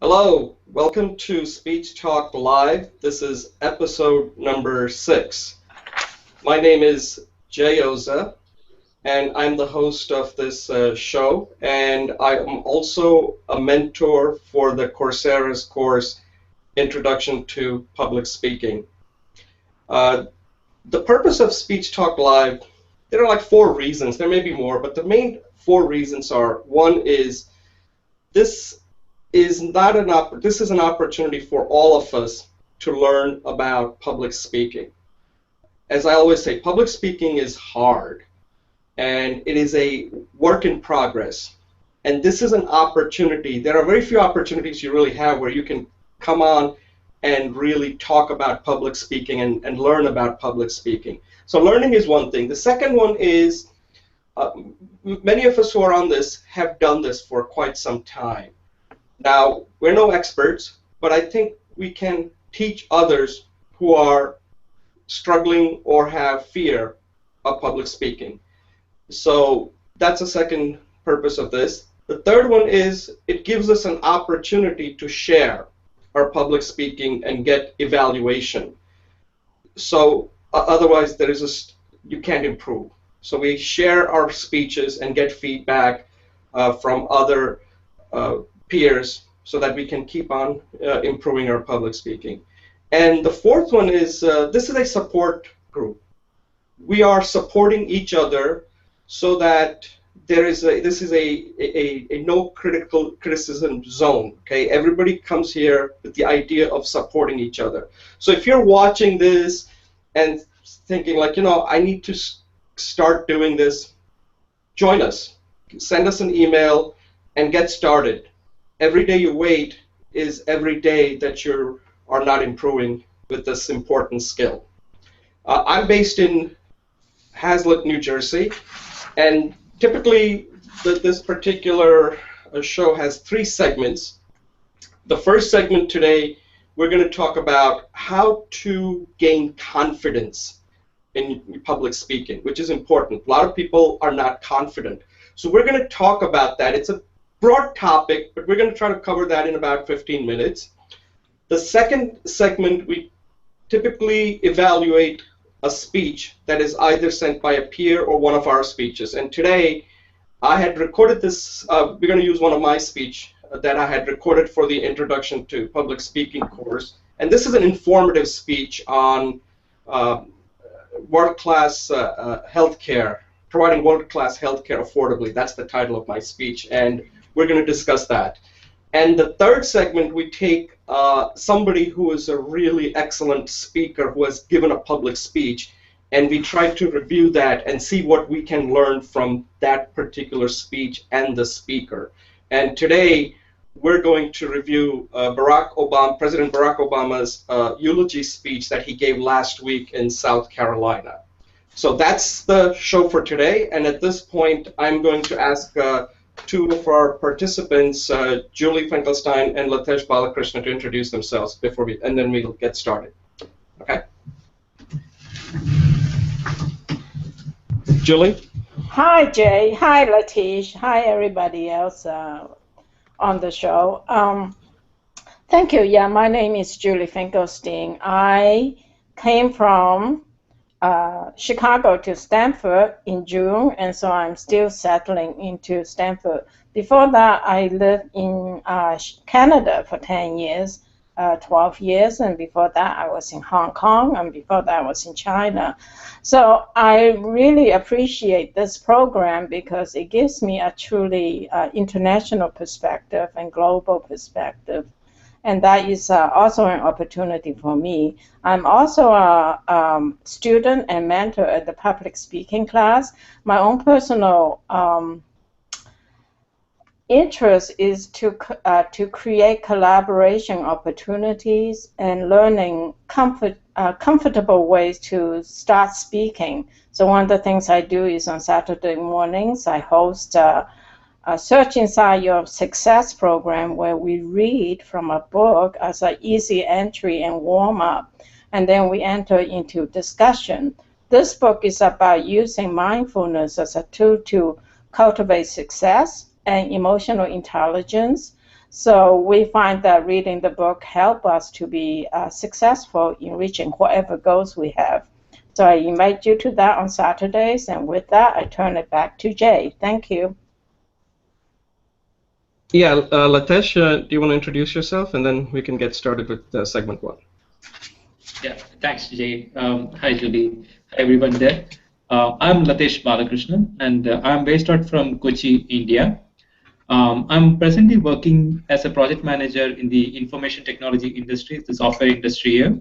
Hello, welcome to Speech Talk Live. This is episode number 6. My name is Jayoza, and I'm the host of this show, and I am also a mentor for the Coursera's course, Introduction to Public Speaking. The purpose of Speech Talk Live, there are like 4 reasons. There may be more, but the main 4 reasons are, one is this is an opportunity for all of us to learn about public speaking. As I always say, public speaking is hard, and it is a work in progress. And this is an opportunity. There are very few opportunities you really have where you can come on and really talk about public speaking and learn about public speaking. So learning is one thing. The second one is many of us who are on this have done this for quite some time. Now, we're no experts, but I think we can teach others who are struggling or have fear of public speaking. So that's the second purpose of this. The third one is it gives us an opportunity to share our public speaking and get evaluation. So otherwise, you can't improve. So we share our speeches and get feedback from other peers so that we can keep on improving our public speaking. And the fourth one is this is a support group. We are supporting each other so that this is a no criticism zone. Okay, everybody comes here with the idea of supporting each other. So if you're watching this and thinking like, I need to start doing this, join us. Send us an email and get started. Every day you wait is every day that you are not improving with this important skill. I'm based in Hazlet, New Jersey, and typically this particular show has 3 segments. The first segment today, we're going to talk about how to gain confidence in public speaking, which is important. A lot of people are not confident. So we're going to talk about that. It's a broad topic, but we're going to try to cover that in about 15 minutes. The second segment, we typically evaluate a speech that is either sent by a peer or one of our speeches. And today, I had recorded this. We're going to use one of my speech that I had recorded for the Introduction to Public Speaking course. And this is an informative speech on world-class healthcare, providing world-class healthcare affordably. That's the title of my speech, and we're going to discuss that. And the third segment, we take somebody who is a really excellent speaker who has given a public speech, and we try to review that and see what we can learn from that particular speech and the speaker. And today, we're going to review President Barack Obama's eulogy speech that he gave last week in South Carolina. So that's the show for today, and at this point, I'm going to ask 2 of our participants, Julie Finkelstein and Lathesh Balakrishna, to introduce themselves and then we'll get started. Okay? Julie? Hi, Jay. Hi, Lathesh. Hi, everybody else on the show. Thank you. Yeah, my name is Julie Finkelstein. I came from Chicago to Stanford in June, and so I'm still settling into Stanford. Before that, I lived in Canada for 10 years, 12 years, and before that I was in Hong Kong, and before that I was in China. So I really appreciate this program because it gives me a truly international perspective and global perspective. And that is also an opportunity for me. I'm also a student and mentor at the public speaking class. My own personal interest is to create collaboration opportunities and learning comfortable ways to start speaking. So one of the things I do is on Saturday mornings, I host a Search Inside Your Success program where we read from a book as an easy entry and warm-up, and then we enter into discussion. This book is about using mindfulness as a tool to cultivate success and emotional intelligence. So we find that reading the book help us to be successful in reaching whatever goals we have. So I invite you to that on Saturdays, and with that, I turn it back to Jay. Thank you. Yeah, Lathesh, do you want to introduce yourself, and then we can get started with segment one. Yeah, thanks, Jay. Hi, Julie. Hi, everyone there. I'm Lathesh Balakrishna, and I'm based out from Kochi, India. I'm presently working as a project manager in the information technology industry, the software industry here.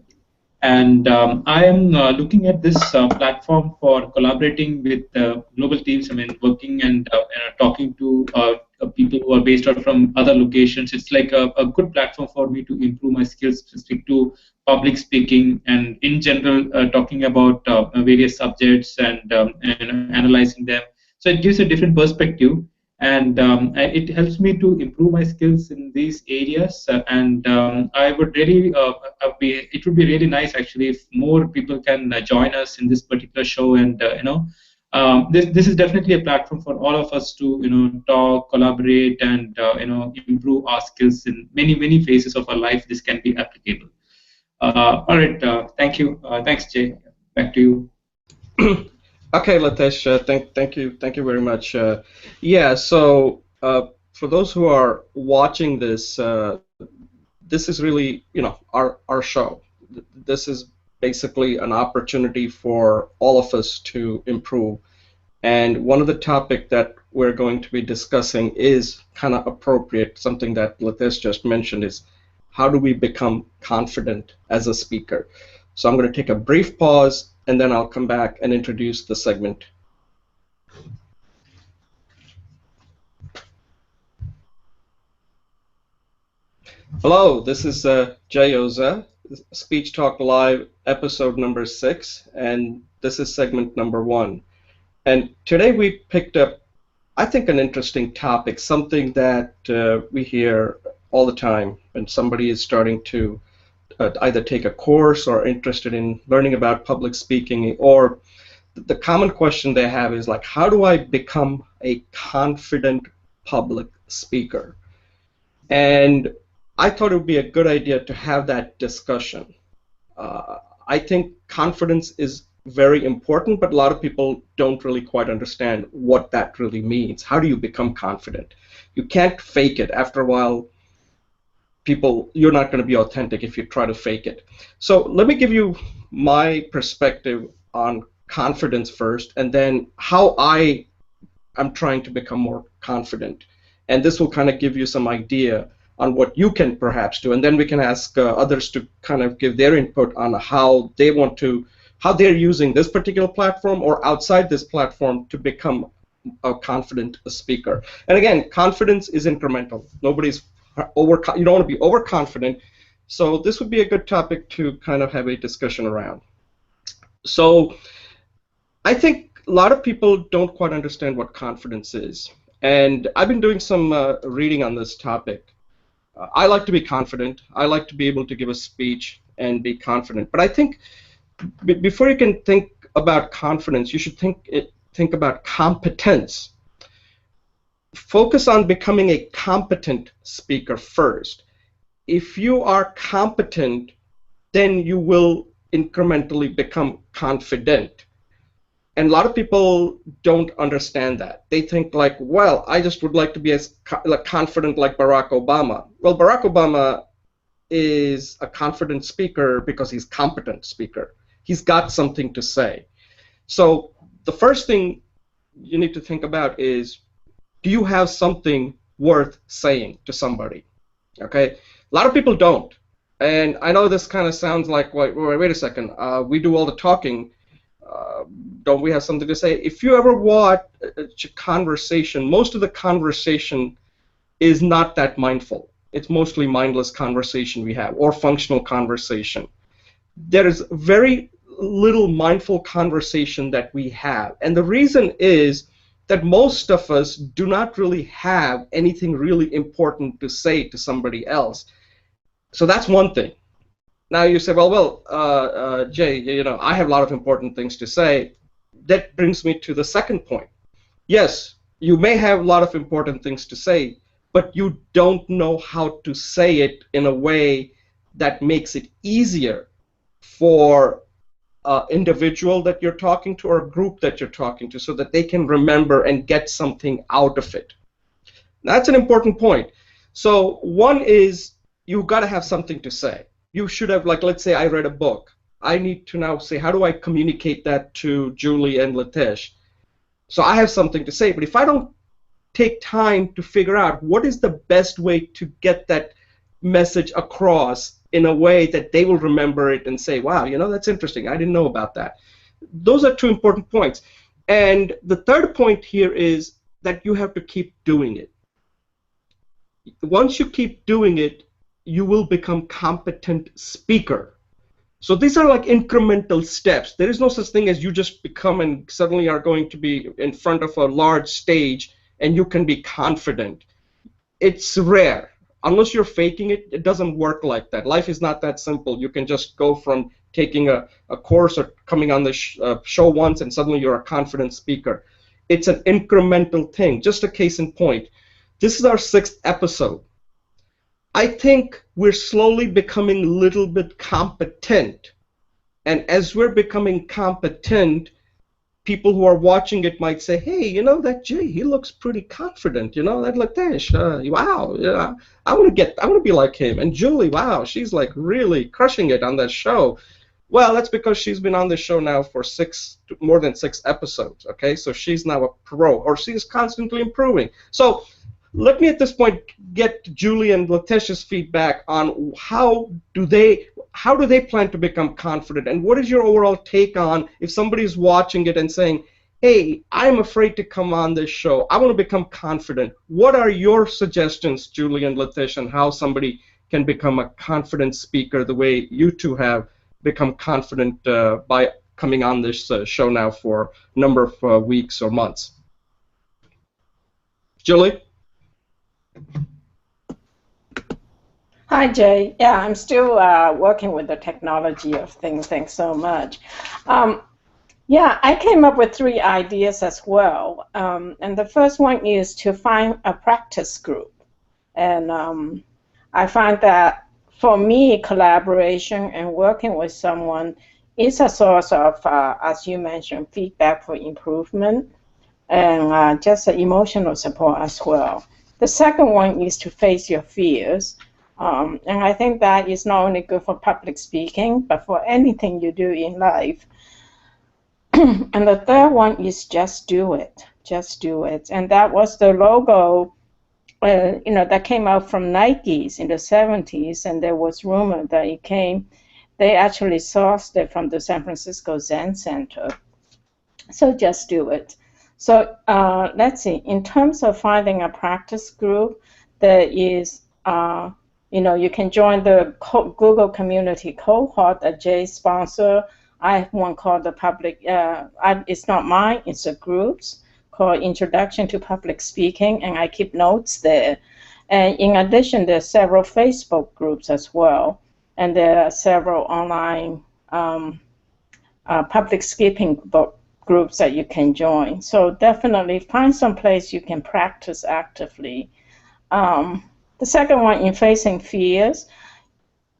And I am looking at this platform for collaborating with global teams. I mean, working and talking to people who are based out from other locations. It's like a good platform for me to improve my skills specific to public speaking and in general talking about various subjects and analyzing them. So it gives a different perspective, and it helps me to improve my skills in these areas. And I would really it would be really nice actually if more people can join us in this particular show. And this is definitely a platform for all of us to talk, collaborate, and improve our skills in many phases of our life. This can be applicable. All right, thank you. Thanks, Jay. Back to you. Okay, Lathesh, thank you very much. Yeah, so for those who are watching this, this is really our show. This is basically an opportunity for all of us to improve. And one of the topic that we're going to be discussing is kind of appropriate. Something that Lathesh just mentioned is how do we become confident as a speaker. So I'm going to take a brief pause, and then I'll come back and introduce the segment. Hello, this is Jayoza, Speech Talk Live, episode number 6, and this is segment number 1. And today we picked up, I think, an interesting topic, something that we hear all the time when somebody is starting to either take a course or interested in learning about public speaking, or the common question they have is like, how do I become a confident public speaker? And I thought it would be a good idea to have that discussion. I think confidence is very important, but a lot of people don't really quite understand what that really means. How do you become confident? You can't fake it. After a while, you're not going to be authentic if you try to fake it. So let me give you my perspective on confidence first, and then how I am trying to become more confident. And this will kind of give you some idea on what you can perhaps do, and then we can ask others to kind of give their input on how they're using this particular platform or outside this platform to become a confident speaker. And again, confidence is incremental. You don't want to be overconfident, so this would be a good topic to kind of have a discussion around. So I think a lot of people don't quite understand what confidence is, and I've been doing some reading on this topic. I like to be confident. I like to be able to give a speech and be confident, but I think before you can think about confidence, you should think about competence. Focus on becoming a competent speaker first. If you are competent, then you will incrementally become confident. And a lot of people don't understand that. They think like, well, I just would like to be as confident like Barack Obama. Well, Barack Obama is a confident speaker because he's a competent speaker. He's got something to say. So the first thing you need to think about is, do you have something worth saying to somebody? Okay, a lot of people don't, and I know this kind of sounds like, wait a second, we do all the talking. Don't we have something to say? If you ever watch a conversation, most of the conversation is not that mindful. It's mostly mindless conversation we have, or functional conversation. There is very little mindful conversation that we have, and the reason is that most of us do not really have anything really important to say to somebody else. So that's one thing. Now you say, well, Jay, I have a lot of important things to say. That brings me to the second point. Yes, you may have a lot of important things to say, but you don't know how to say it in a way that makes it easier for an individual that you're talking to or a group that you're talking to, so that they can remember and get something out of it. That's an important point. So one is, you've got to have something to say. You should have, like, let's say I read a book. I need to now say, how do I communicate that to Julie and Lathesh? So I have something to say, but if I don't take time to figure out what is the best way to get that message across in a way that they will remember it and say, wow, that's interesting. I didn't know about that. Those are two important points. And the third point here is that you have to keep doing it. Once you keep doing it, you will become competent speaker. So these are like incremental steps. There is no such thing as you just become and suddenly are going to be in front of a large stage and you can be confident. It's rare. Unless you're faking it, it doesn't work like that. Life is not that simple. You can just go from taking a course or coming on the show once and suddenly you're a confident speaker. It's an incremental thing. Just a case in point. This is our 6th episode. I think we're slowly becoming a little bit competent. And as we're becoming competent, people who are watching it might say, hey, that Jay, he looks pretty confident. That Lathesh, wow, yeah, I want to be like him. And Julie, wow, she's like really crushing it on that show. Well, that's because she's been on the show now for more than 6 episodes, okay? So she's now a pro, or she's constantly improving. So let me at this point get Julie and Latesh's feedback on how do they plan to become confident, and what is your overall take on if somebody's watching it and saying, hey, I'm afraid to come on this show, I want to become confident. What are your suggestions, Julie and Lathesh, on how somebody can become a confident speaker the way you two have become confident by coming on this show now for a number of weeks or months? Julie? Hi, Jay. Yeah, I'm still working with the technology of things. Thanks so much. Yeah, I came up with 3 ideas as well. And the first one is to find a practice group. And I find that for me, collaboration and working with someone is a source of, as you mentioned, feedback for improvement and just emotional support as well. The second one is to face your fears. And I think that is not only good for public speaking, but for anything you do in life. And the third one is just do it. Just do it. And that was the logo, that came out from Nike's in the 70s. And there was rumor that they actually sourced it from the San Francisco Zen Center. So just do it. So let's see. In terms of finding a practice group, there is, you can join the Google Community Cohort that Jay sponsored. I have one called the public, it's not mine, it's a group's called Introduction to Public Speaking, and I keep notes there. And in addition, there are several Facebook groups as well, and there are several online public speaking groups that you can join. So definitely find some place you can practice actively. The second one, in facing fears,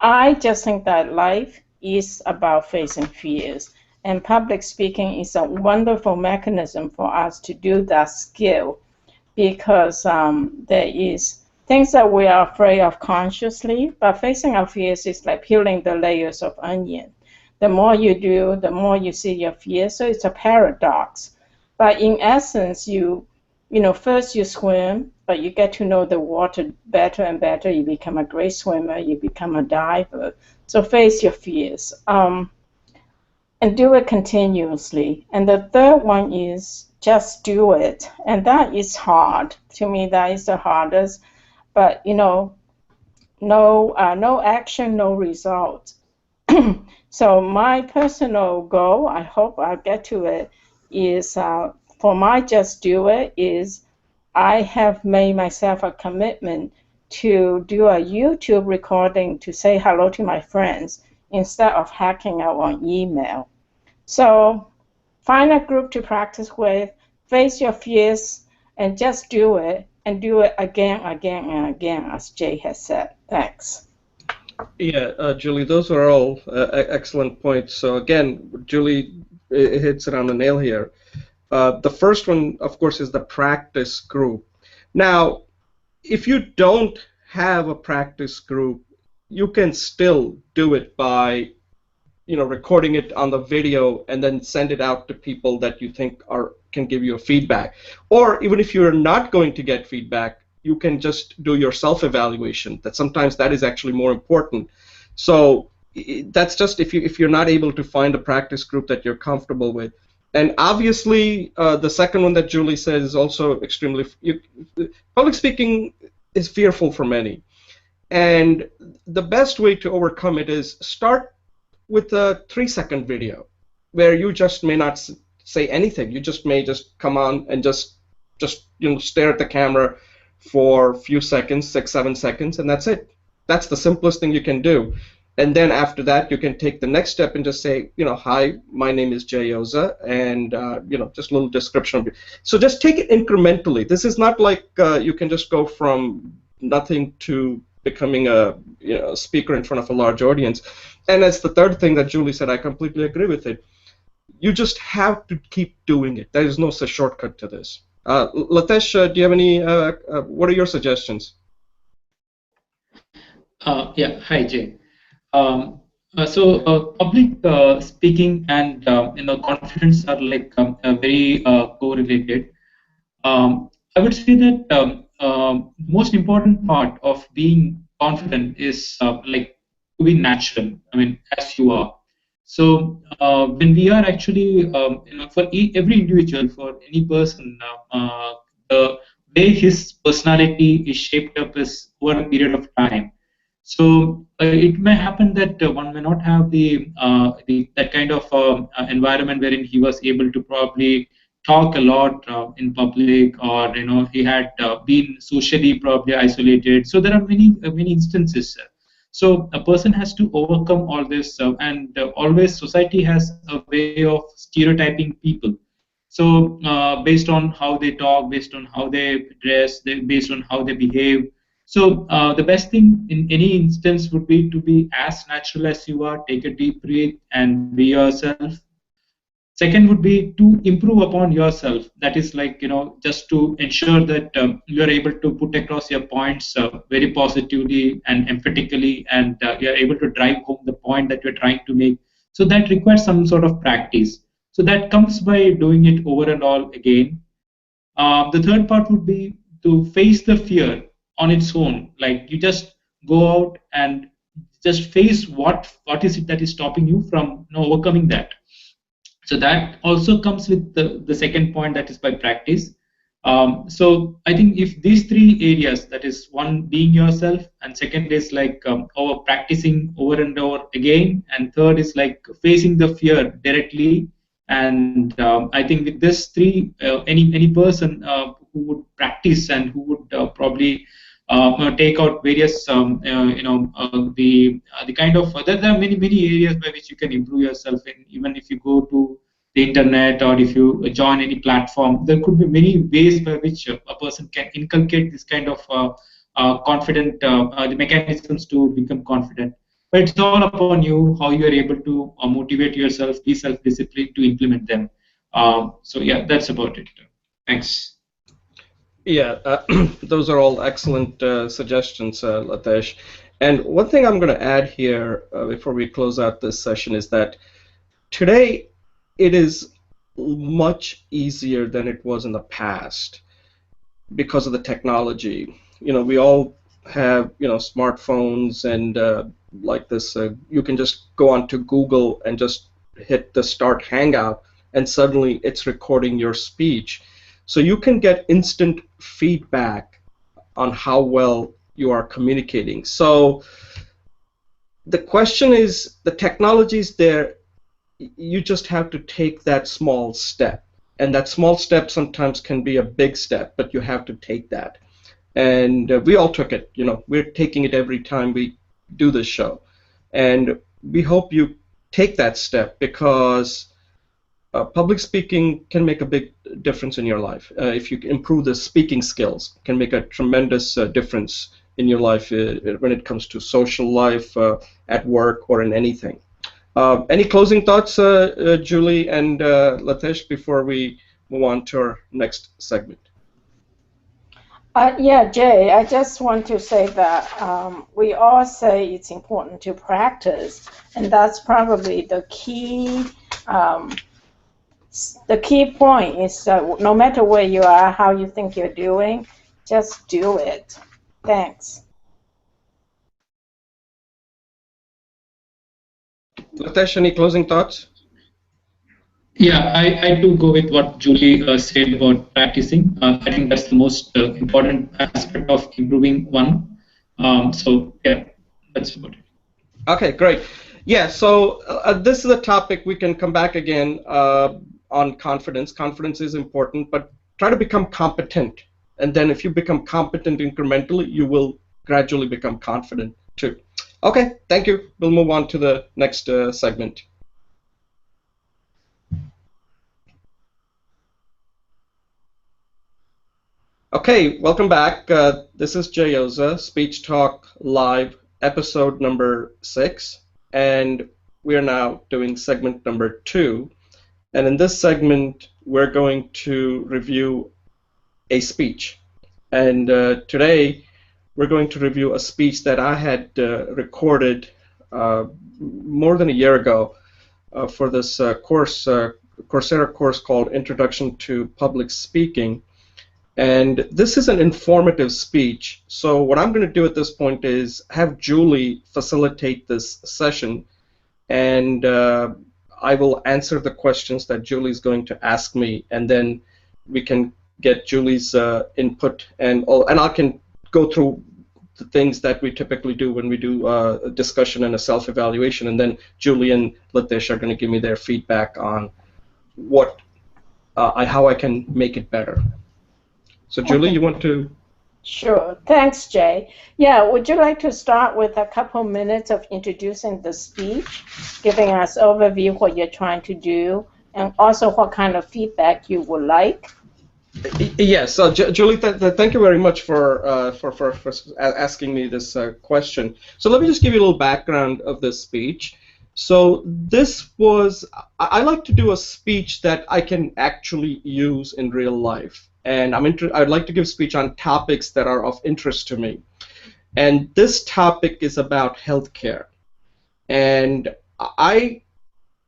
I just think that life is about facing fears, and public speaking is a wonderful mechanism for us to do that skill, because there is things that we are afraid of consciously, but facing our fears is like peeling the layers of onion. The more you do, the more you see your fears, so it's a paradox. But in essence, first you swim, but you get to know the water better and better. You become a great swimmer, you become a diver. So face your fears and do it continuously. And the third one is just do it. And that is hard. To me, that is the hardest. But, no action, no result. So my personal goal, I hope I'll get to it, is for my just do it is I have made myself a commitment to do a YouTube recording to say hello to my friends instead of hacking out on email. So find a group to practice with, face your fears, and just do it. and do it again, again, and again, as Jay has said. Thanks. Yeah, Julie, those are all excellent points. So again, Julie hits it on the nail here. The first one, of course, is the practice group. Now, if you don't have a practice group, you can still do it by, recording it on the video and then send it out to people that you think can give you a feedback. Or even if you're not going to get feedback, you can just do your self-evaluation. That sometimes that is actually more important. So that's just if you're not able to find a practice group that you're comfortable with. And obviously, the second one that Julie said is also extremely. Public speaking is fearful for many, and the best way to overcome it is start with a 3-second video, where you just may not say anything. You just may come on and just stare at the camera for a few seconds, 6-7 seconds, and that's it. That's the simplest thing you can do. And then after that, you can take the next step and just say, hi, my name is Jayoza, and just a little description of it. So just take it incrementally. This is not like you can just go from nothing to becoming a speaker in front of a large audience. And that's the third thing that Julie said. I completely agree with it. You just have to keep doing it. There is no such shortcut to this. Lathesh, do you have any? What are your suggestions? Yeah. Hi, Jay. Public speaking and confidence are like very correlated. I would say that most important part of being confident is to be natural. I mean, as you are. So when we are actually, for every individual, for any person, the way his personality is shaped up is over a period of time. So it may happen that one may not have that kind of environment wherein he was able to probably talk a lot in public, or he had been socially probably isolated. So there are many instances. So a person has to overcome all this, and always society has a way of stereotyping people. So based on how they talk, based on how they dress, based on how they behave. So the best thing in any instance would be to be as natural as you are. Take a deep breath and be yourself. Second would be to improve upon yourself. That is just to ensure that you are able to put across your points very positively and emphatically, and you are able to drive home the point that you're trying to make. So that requires some sort of practice. So that comes by doing it over and all again. The third part would be to face the fear on its own. Like you just go out and just face what is it that is stopping you from overcoming that. So that also comes with the second point, that is by practice. So I think if these three areas, that is one being yourself, and second is over practicing over and over again, and third is facing the fear directly. And I think with this three, any person who would practice and who would probably take out various the kind of there are many areas by which you can improve yourself in. Even if you go to the internet, or if you join any platform, there could be many ways by which a person can inculcate this kind of confident the mechanisms to become confident. But it's all upon you how you are able to motivate yourself, be self-disciplined to implement them. So yeah, that's about it. Thanks. Yeah, those are all excellent suggestions, Lathesh. And one thing I'm going to add here before we close out this session is that today it is much easier than it was in the past because of the technology. We all have smartphones, and like this, you can just go onto Google and just hit the Start Hangout, and suddenly it's recording your speech. So you can get instant feedback on how well you are communicating. So the question is, the technology is there, you just have to take that small step. And that small step sometimes can be a big step, but you have to take that. And we all took it. We're taking it every time we do this show. And we hope you take that step, because public speaking can make a big difference in your life. If you improve the speaking skills, can make a tremendous difference in your life when it comes to social life, at work, or in anything. Any closing thoughts, Julie and Lathesh, before we move on to our next segment? Yeah, Jay, I just want to say that we all say it's important to practice, and that's probably the key. The key point is no matter where you are, how you think you're doing, just do it. Thanks. Lathesh, any closing thoughts? Yeah, I do go with what Julie said about practicing. I think that's the most important aspect of improving one. So yeah, that's about it. Okay, great. Yeah, so this is a topic we can come back again on confidence. Confidence is important, but try to become competent. And then if you become competent incrementally, you will gradually become confident too. Okay, thank you. We'll move on to the next segment. Okay, welcome back. This is Jayoza, Speech Talk Live, episode number 6. And we are now doing segment number 2. And in this segment, we're going to review a speech. And today, we're going to review a speech that I had recorded more than a year ago for this course, Coursera course called Introduction to Public Speaking. And this is an informative speech. So what I'm going to do at this point is have Julie facilitate this session, and I will answer the questions that Julie's going to ask me, and then we can get Julie's input, and I can go through the things that we typically do when we do a discussion and a self-evaluation, and then Julie and Lathesh are going to give me their feedback on what how I can make it better. So Julie, you want to? Sure. Thanks, Jay. Yeah, would you like to start with a couple minutes of introducing the speech, giving us overview what you're trying to do, and also what kind of feedback you would like? Yes. So Julie, thank you very much for asking me this question. So let me just give you a little background of this speech. So this was, I like to do a speech that I can actually use in real life. And I'd like to give a speech on topics that are of interest to me. And this topic is about healthcare. And I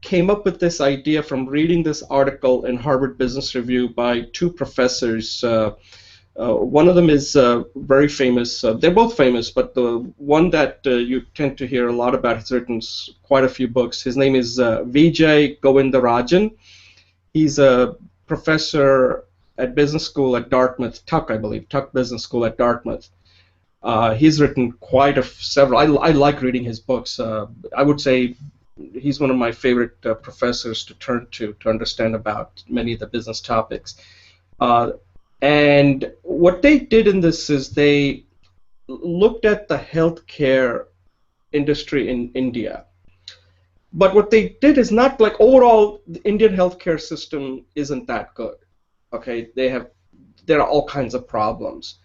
came up with this idea from reading this article in Harvard Business Review by two professors. One of them is very famous. They're both famous, but the one that you tend to hear a lot about has written quite a few books. His name is Vijay Govindarajan. He's a professor at business school at Dartmouth, Tuck, I believe, Tuck Business School at Dartmouth. He's written quite several. I like reading his books. I would say he's one of my favorite professors to turn to understand about many of the business topics. And what they did in this is they looked at the healthcare industry in India. But what they did is not like overall the Indian healthcare system isn't that good. Okay, there are all kinds of problems,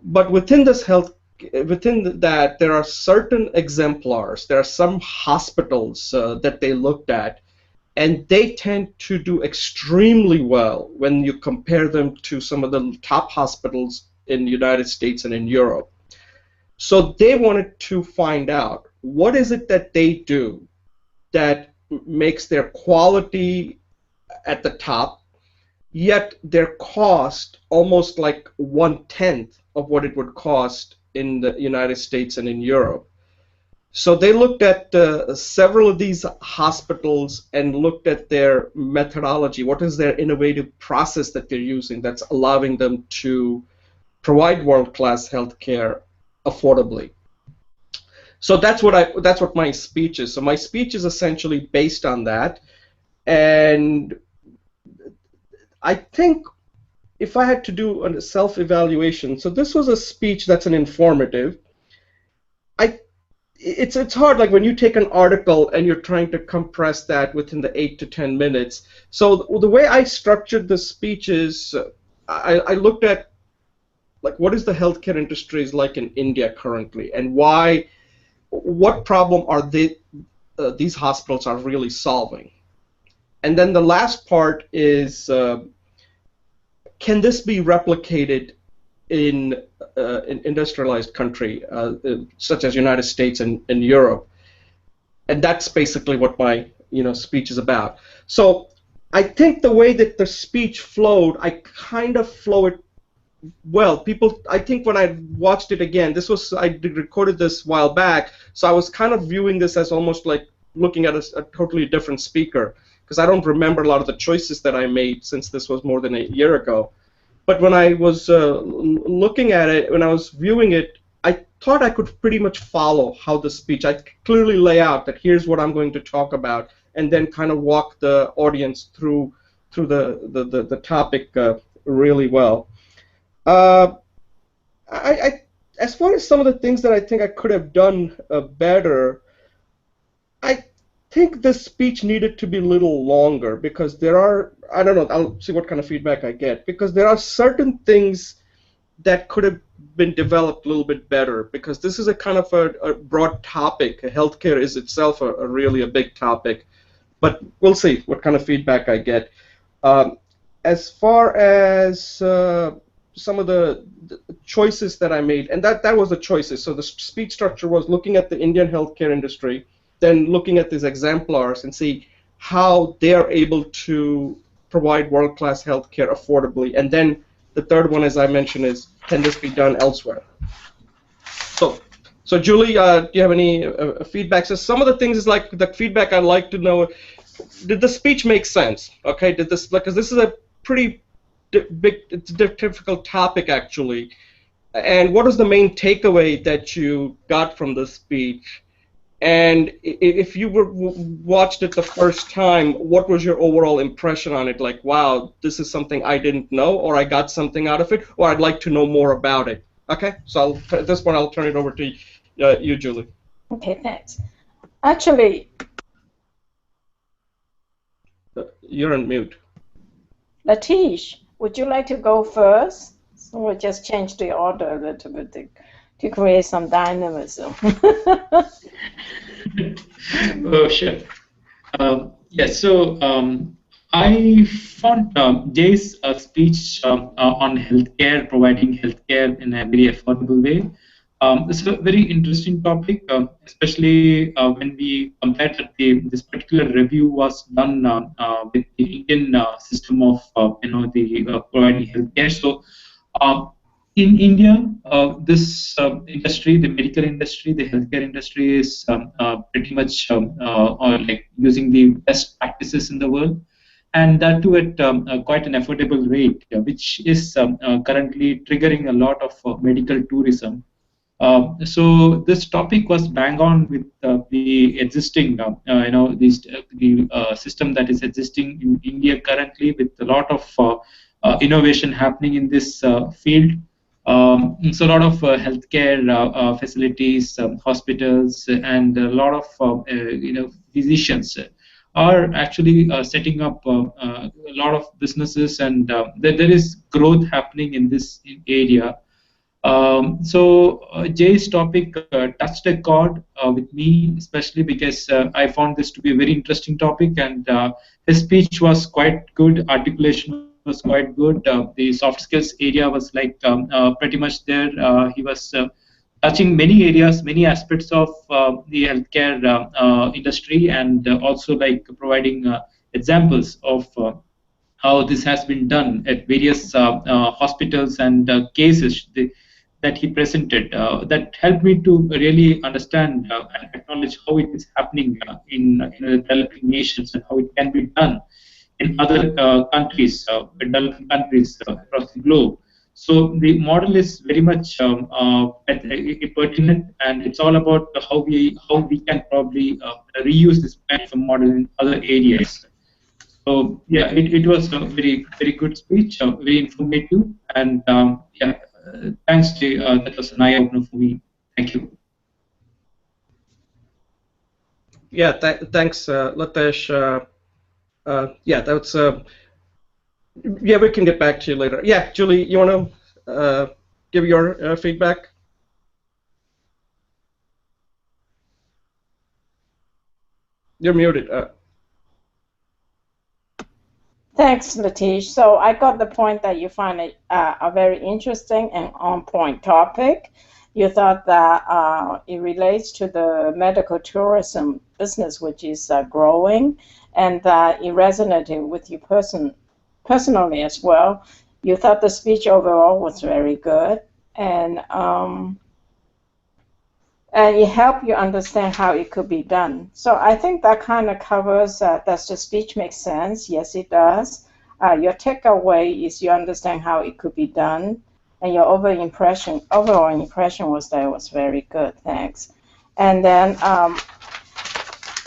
but within that there are certain exemplars. There are some hospitals that they looked at, and they tend to do extremely well when you compare them to some of the top hospitals in the United States and in Europe. So they wanted to find out what is it that they do that makes their quality at the top, yet their cost almost like 1/10 of what it would cost in the United States and in Europe. So they looked at several of these hospitals and looked at their methodology. What is their innovative process that they're using that's allowing them to provide world-class healthcare affordably? So that's what my speech is. So my speech is essentially based on that, and I think if I had to do a self-evaluation, so this was a speech that's an informative. it's hard, like when you take an article and you're trying to compress that within the 8 to 10 minutes. So the way I structured the speech is I looked at like what is the healthcare industry is like in India currently, and what problem are these hospitals are really solving. And then the last part is can this be replicated in an industrialized country such as United States and Europe, and that's basically what my speech is about. So I think the way that the speech flowed, I kind of flow it well. I think when I watched it again, I recorded this a while back, so I was kind of viewing this as almost like looking at a totally different speaker, because I don't remember a lot of the choices that I made since this was more than a year ago. But when I was looking at it, when I was viewing it, I thought I could pretty much follow how the speech, I clearly lay out that here's what I'm going to talk about, and then kind of walk the audience through the topic really well. As far as some of the things that I think I could have done better, I think the speech needed to be a little longer, because I don't know, I'll see what kind of feedback I get, because there are certain things that could have been developed a little bit better, because this is a kind of a broad topic. Healthcare is itself a really a big topic, but we'll see what kind of feedback I get. As far as some of the choices that I made, and that was the choices. So the speech structure was looking at the Indian healthcare industry, then looking at these exemplars and see how they're able to provide world-class healthcare affordably. And then the third one, as I mentioned, is can this be done elsewhere? So Julie, do you have any feedback? So some of the things is like the feedback I'd like to know. Did the speech make sense? Okay, because this is a pretty it's a difficult topic actually. And what is the main takeaway that you got from the speech? And if you watched it the first time, what was your overall impression on it? Like, wow, this is something I didn't know, or I got something out of it, or I'd like to know more about it. Okay, so at this point, I'll turn it over to you, Julie. Okay, thanks. Actually, you're on mute. Lathesh, would you like to go first? So we'll just change the order a little bit to create some dynamism. Oh, sure. I found Jay's speech on healthcare, providing healthcare in a very affordable way. This is a very interesting topic, especially when we compare that this particular review was done with the Indian system of providing healthcare. So in India, this industry, the medical industry, the healthcare industry, is pretty much like using the best practices in the world, and that too at quite an affordable rate, which is currently triggering a lot of medical tourism. So this topic was bang on with the existing, the system that is existing in India currently, with a lot of innovation happening in this field. So a lot of healthcare facilities, hospitals, and a lot of physicians are actually setting up a lot of businesses, and there is growth happening in this area. Jay's topic touched a chord with me, especially because I found this to be a very interesting topic, and his speech was quite good, articulation was quite good. The soft skills area was like pretty much there. He was touching many areas, many aspects of the healthcare industry, and also like providing examples of how this has been done at various hospitals and cases that he presented. That helped me to really understand and acknowledge how it is happening in developing nations, and how it can be done in other countries, developing countries across the globe. So the model is very much pertinent, and it's all about how we can probably reuse this kind of a model in other areas. So yeah, it was a very good speech, very informative, and thanks Jay, that was an eye opener for me. Thank you. Yeah, thanks, Lathesh. Yeah, that's yeah. We can get back to you later. Yeah, Julie, you want to give your feedback? You're muted. Thanks, Latesh. So I got the point that you find it a very interesting and on-point topic. You thought that it relates to the medical tourism business, which is growing, and that it resonated with you personally as well. You thought the speech overall was very good, and it helped you understand how it could be done. So I think that kind of covers, does the speech make sense? Yes, it does. Your takeaway is you understand how it could be done, and your overall impression was that it was very good. Thanks. And then,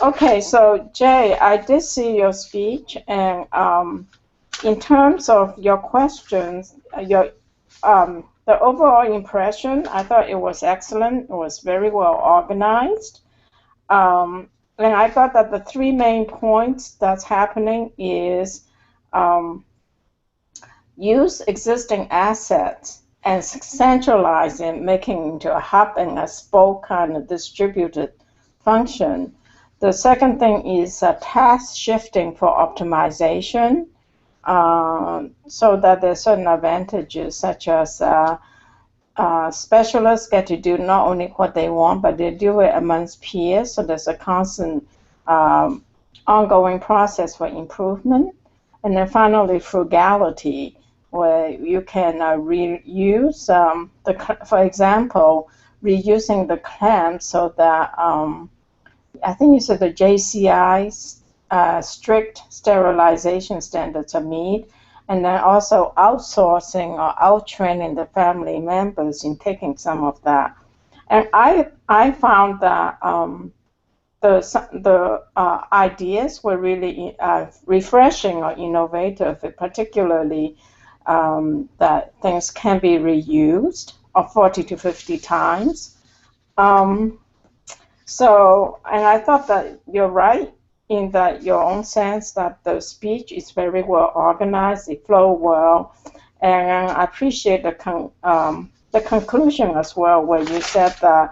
okay, so Jay, I did see your speech, and in terms of your questions, the overall impression, I thought it was excellent. It was very well organized. And I thought that the three main points that's happening is use existing assets and centralize it, making into a hub and a spoke kind of distributed function. The second thing is task shifting for optimization. So that there's certain advantages such as specialists get to do not only what they want, but they do it amongst peers. So there's a constant ongoing process for improvement. And then finally, frugality, where you can reuse, for example, reusing the clamp so that I think you said the JCI strict sterilization standards are met, and then also outsourcing or outtraining the family members in taking some of that. And I found that the ideas were really refreshing or innovative, particularly that things can be reused 40 to 50 times. So, and I thought that you're right in that your own sense that the speech is very well organized, it flows well, and I appreciate the conclusion as well, where you said that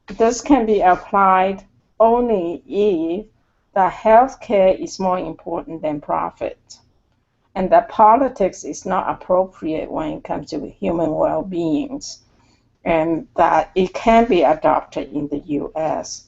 this can be applied only if the healthcare is more important than profit, and that politics is not appropriate when it comes to human well-beings, and that it can be adopted in the U.S.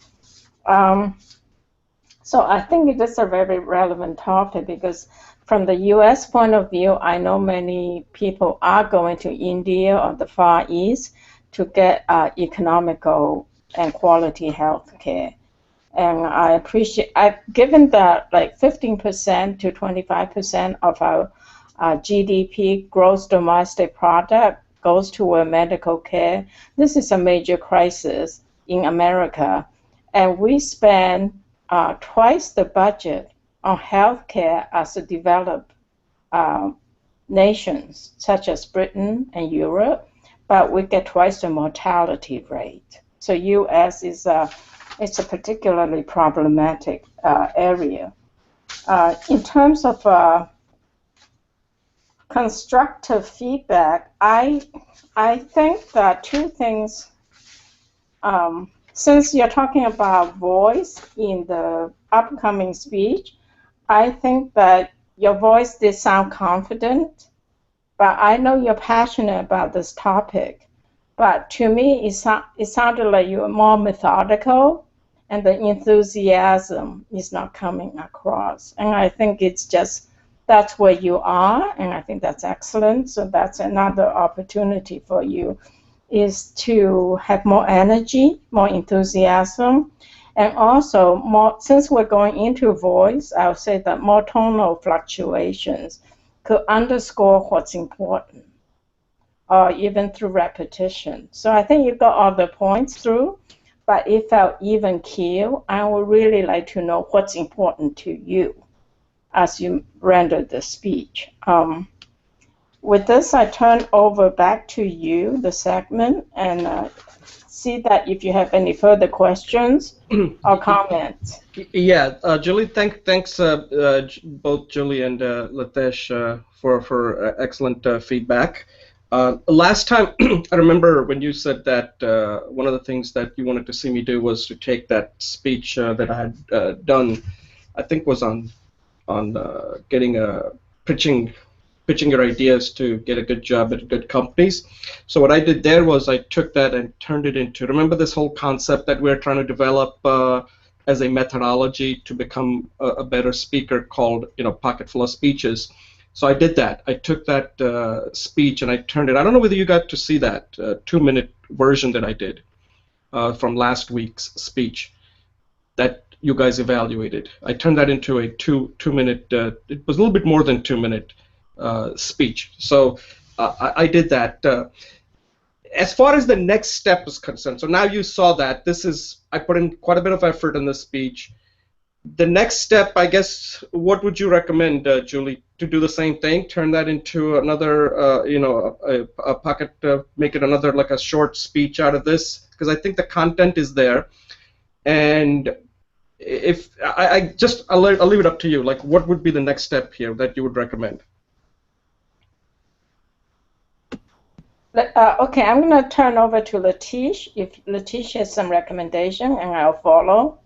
So I think it is a very relevant topic because from the U.S. point of view, I know many people are going to India or the Far East to get economical and quality health care. And I appreciate, given that like 15% to 25% of our GDP, gross domestic product, goes toward medical care, this is a major crisis in America. And we spend twice the budget on healthcare as a developed nations, such as Britain and Europe, but we get twice the mortality rate. So U.S. it's a particularly problematic area. In terms of constructive feedback, I think that two things. Since you're talking about voice in the upcoming speech, I think that your voice did sound confident, but I know you're passionate about this topic. But to me, it sounded like you were more methodical, and the enthusiasm is not coming across. And I think it's just, that's where you are, and I think that's excellent. So that's another opportunity for you, is to have more energy, more enthusiasm, and also more, since we're going into voice, I would say that more tonal fluctuations could underscore what's important, or even through repetition. So I think you got all the points through, but it felt even keel. I would really like to know what's important to you as you render the speech. with this, I turn over back to you, the segment, and see that if you have any further questions or comments. Yeah, Julie, thanks both Julie and Lathesh for excellent feedback. Last time, I remember when you said that one of the things that you wanted to see me do was to take that speech that I had done, I think was on getting pitching your ideas to get a good job at good companies. So what I did there was I took that and turned it into, remember this whole concept that we're trying to develop as a methodology to become a better speaker called, Pocket Full of Speeches. So I did that. I took that speech and I turned it. I don't know whether you got to see that 2-minute version that I did from last week's speech that you guys evaluated. I turned that into a two-minute. It was a little bit more than 2-minute speech. So I did that. As far as the next step is concerned, so now you saw that I put in quite a bit of effort in this speech. The next step, I guess, what would you recommend, Julie, to do the same thing? Turn that into another, a pocket, make it another, like a short speech out of this? Because I think the content is there. And if I'll leave it up to you. Like, what would be the next step here that you would recommend? Okay, I'm going to turn over to Lathesh. If Lathesh has some recommendation, and I'll follow.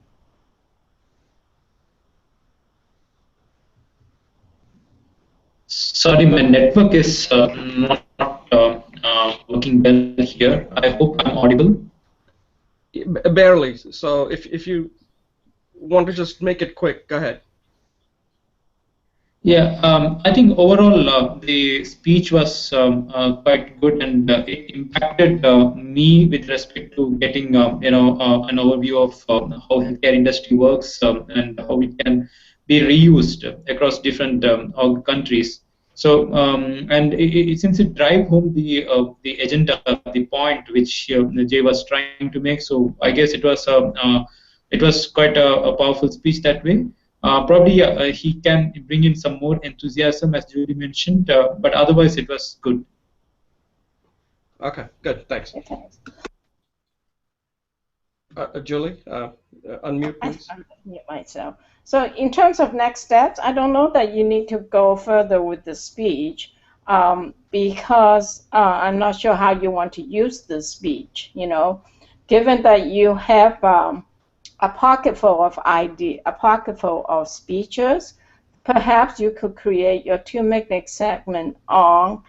Sorry, my network is not working well here. I hope I'm audible. Barely. So if you want to just make it quick, go ahead. Yeah, I think overall the speech was quite good, and it impacted me with respect to getting an overview of how healthcare industry works and how it can be reused across different countries. So since it drive home the agenda, the point which Jay was trying to make, so I guess it was quite a powerful speech that way. Probably he can bring in some more enthusiasm, as Julie mentioned, but otherwise it was good. Okay, good, thanks. Julie, unmute, please. Unmute myself. So in terms of next steps, I don't know that you need to go further with the speech because I'm not sure how you want to use the speech. Given that you have a pocketful of speeches, perhaps you could create your 2-minute segment on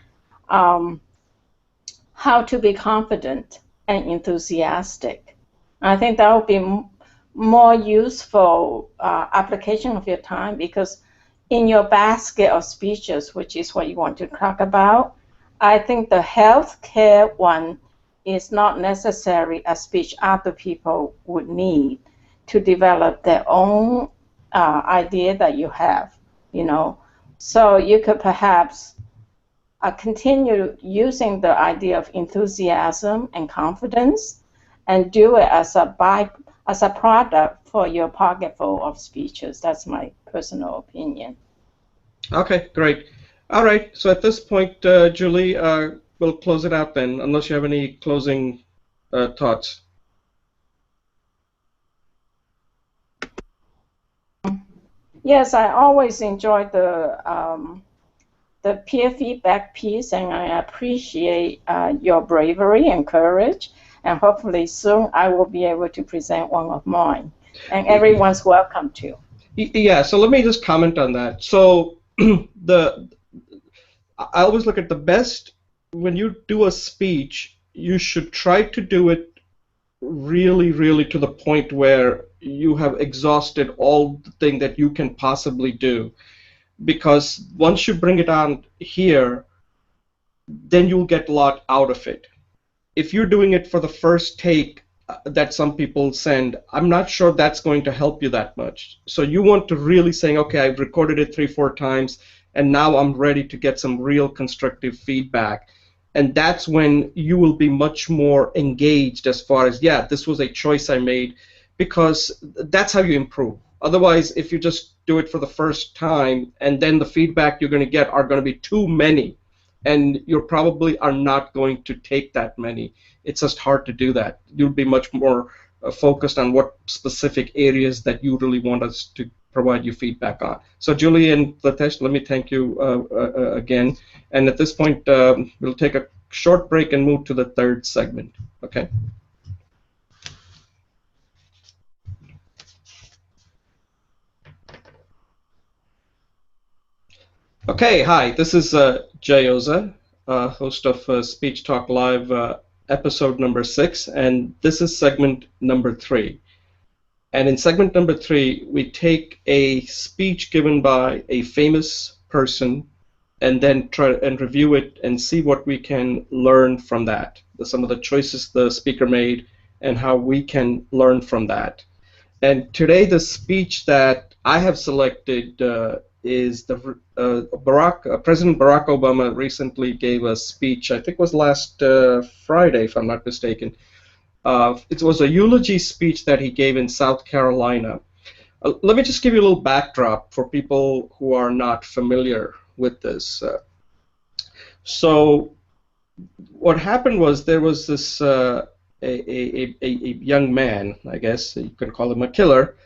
how to be confident and enthusiastic. I think that would be more useful application of your time, because in your basket of speeches, which is what you want to talk about, I think the healthcare one is not necessarily a speech other people would need to develop their own idea that you have, So you could perhaps continue using the idea of enthusiasm and confidence and do it as a product for your pocketful of speeches. That's my personal opinion. Okay, great. All right, so at this point, Julie, we'll close it out then, unless you have any closing thoughts. Yes, I always enjoy the peer feedback piece, and I appreciate your bravery and courage. And hopefully soon I will be able to present one of mine. And everyone's welcome to. Yeah, so let me just comment on that. So I always look at the best, when you do a speech, you should try to do it really, really to the point where you have exhausted all the thing that you can possibly do. Because once you bring it on here, then you'll get a lot out of it. If you're doing it for the first take that some people send, I'm not sure that's going to help you that much. So you want to really saying, okay, I've recorded it 3-4 times, and now I'm ready to get some real constructive feedback. And that's when you will be much more engaged as far as, yeah, this was a choice I made, because that's how you improve. Otherwise, if you just do it for the first time and then the feedback you're going to get are going to be too many, and you probably are not going to take that many. It's just hard to do that. You'll be much more focused on what specific areas that you really want us to provide you feedback on. So Julie and Lathesh, let me thank you again. And at this point, we'll take a short break and move to the third segment. Okay. Okay, hi, this is Jayoza, host of Speech Talk Live, episode number 6, and this is segment number 3. And in segment number 3, we take a speech given by a famous person and then try and review it and see what we can learn from that, some of the choices the speaker made and how we can learn from that. And today the speech that I have selected is the President Barack Obama recently gave a speech, I think it was last Friday, if I'm not mistaken. It was a eulogy speech that he gave in South Carolina. Let me just give you a little backdrop for people who are not familiar with this. So what happened was there was this a young man, I guess you could call him a killer.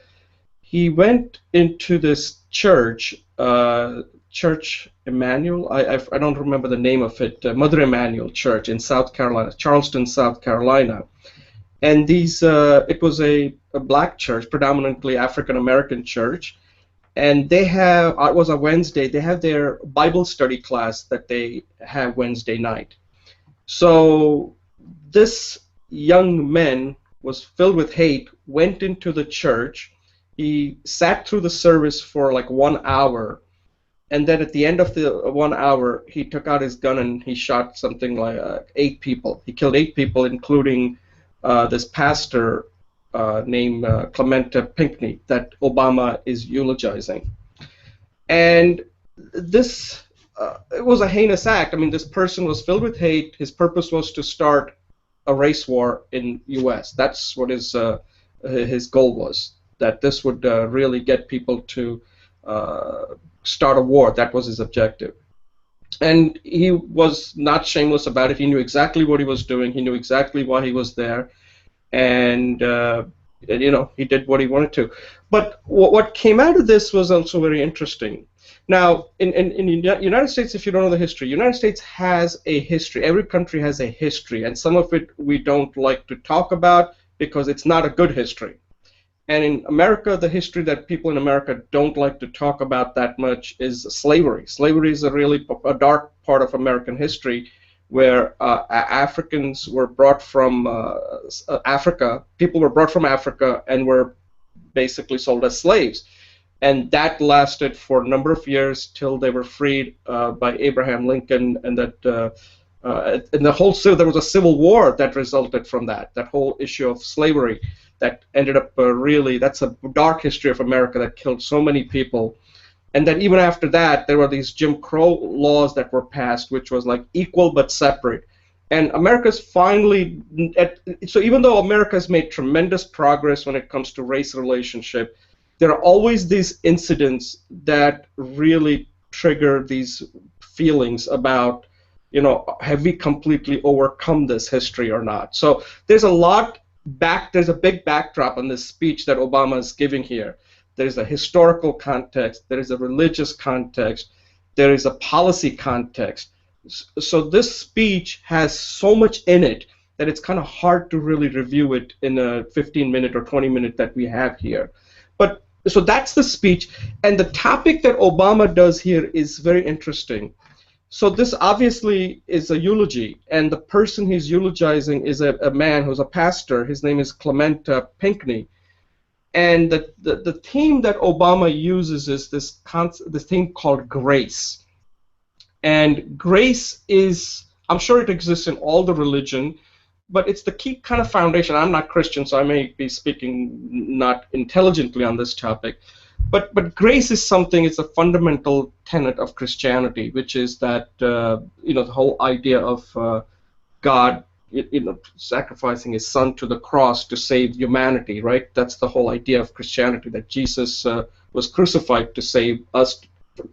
He went into this church, Church Emmanuel, I don't remember the name of it, Mother Emanuel Church in South Carolina, Charleston, South Carolina. And it was a black church, predominantly African-American church. And they have, it was a Wednesday, they have their Bible study class that they have Wednesday night. So this young man was filled with hate, went into the church. He sat through the service for like 1 hour, and then at the end of the 1 hour, he took out his gun and he shot something like 8 people. He killed 8 people, including this pastor named Clementa Pinckney that Obama is eulogizing. And this, it was a heinous act. I mean, this person was filled with hate. His purpose was to start a race war in U.S. That's what his goal was. That this would really get people to start a war. That was his objective. And he was not shameless about it. He knew exactly what he was doing. He knew exactly why he was there. And you know, he did what he wanted to. But what came out of this was also very interesting. Now, in the United States, if you don't know the history, United States has a history. Every country has a history. And some of it we don't like to talk about because it's not a good history. And in America, the history that people in America don't like to talk about that much is slavery. Slavery is a dark part of American history where Africans were brought from Africa. People were brought from Africa and were basically sold as slaves. And that lasted for a number of years till they were freed by Abraham Lincoln, and that in the whole there was a civil war that resulted from that whole issue of slavery that ended up really, that's a dark history of America that killed so many people. And then even after that, there were these Jim Crow laws that were passed, which was like equal but separate. And America's finally, so even though America has made tremendous progress when it comes to race relationship, there are always these incidents that really trigger these feelings about, you know, have we completely overcome this history or not? So there's a big backdrop on this speech that Obama is giving here. There's a historical context, there is a religious context, there is a policy context. So this speech has so much in it that it's kind of hard to really review it in a 15-minute or 20-minute that we have here. But so that's the speech, and the topic that Obama does here is very interesting. So this obviously is a eulogy, and the person he's eulogizing is a man who's a pastor. His name is Clementa Pinckney. And the theme that Obama uses is this theme called grace. And grace is, I'm sure it exists in all the religion, but it's the key kind of foundation. I'm not Christian, so I may be speaking not intelligently on this topic. But grace is something, it's a fundamental tenet of Christianity, which is that, you know, the whole idea of God, you know, sacrificing his son to the cross to save humanity, right? That's the whole idea of Christianity, that Jesus was crucified to save us,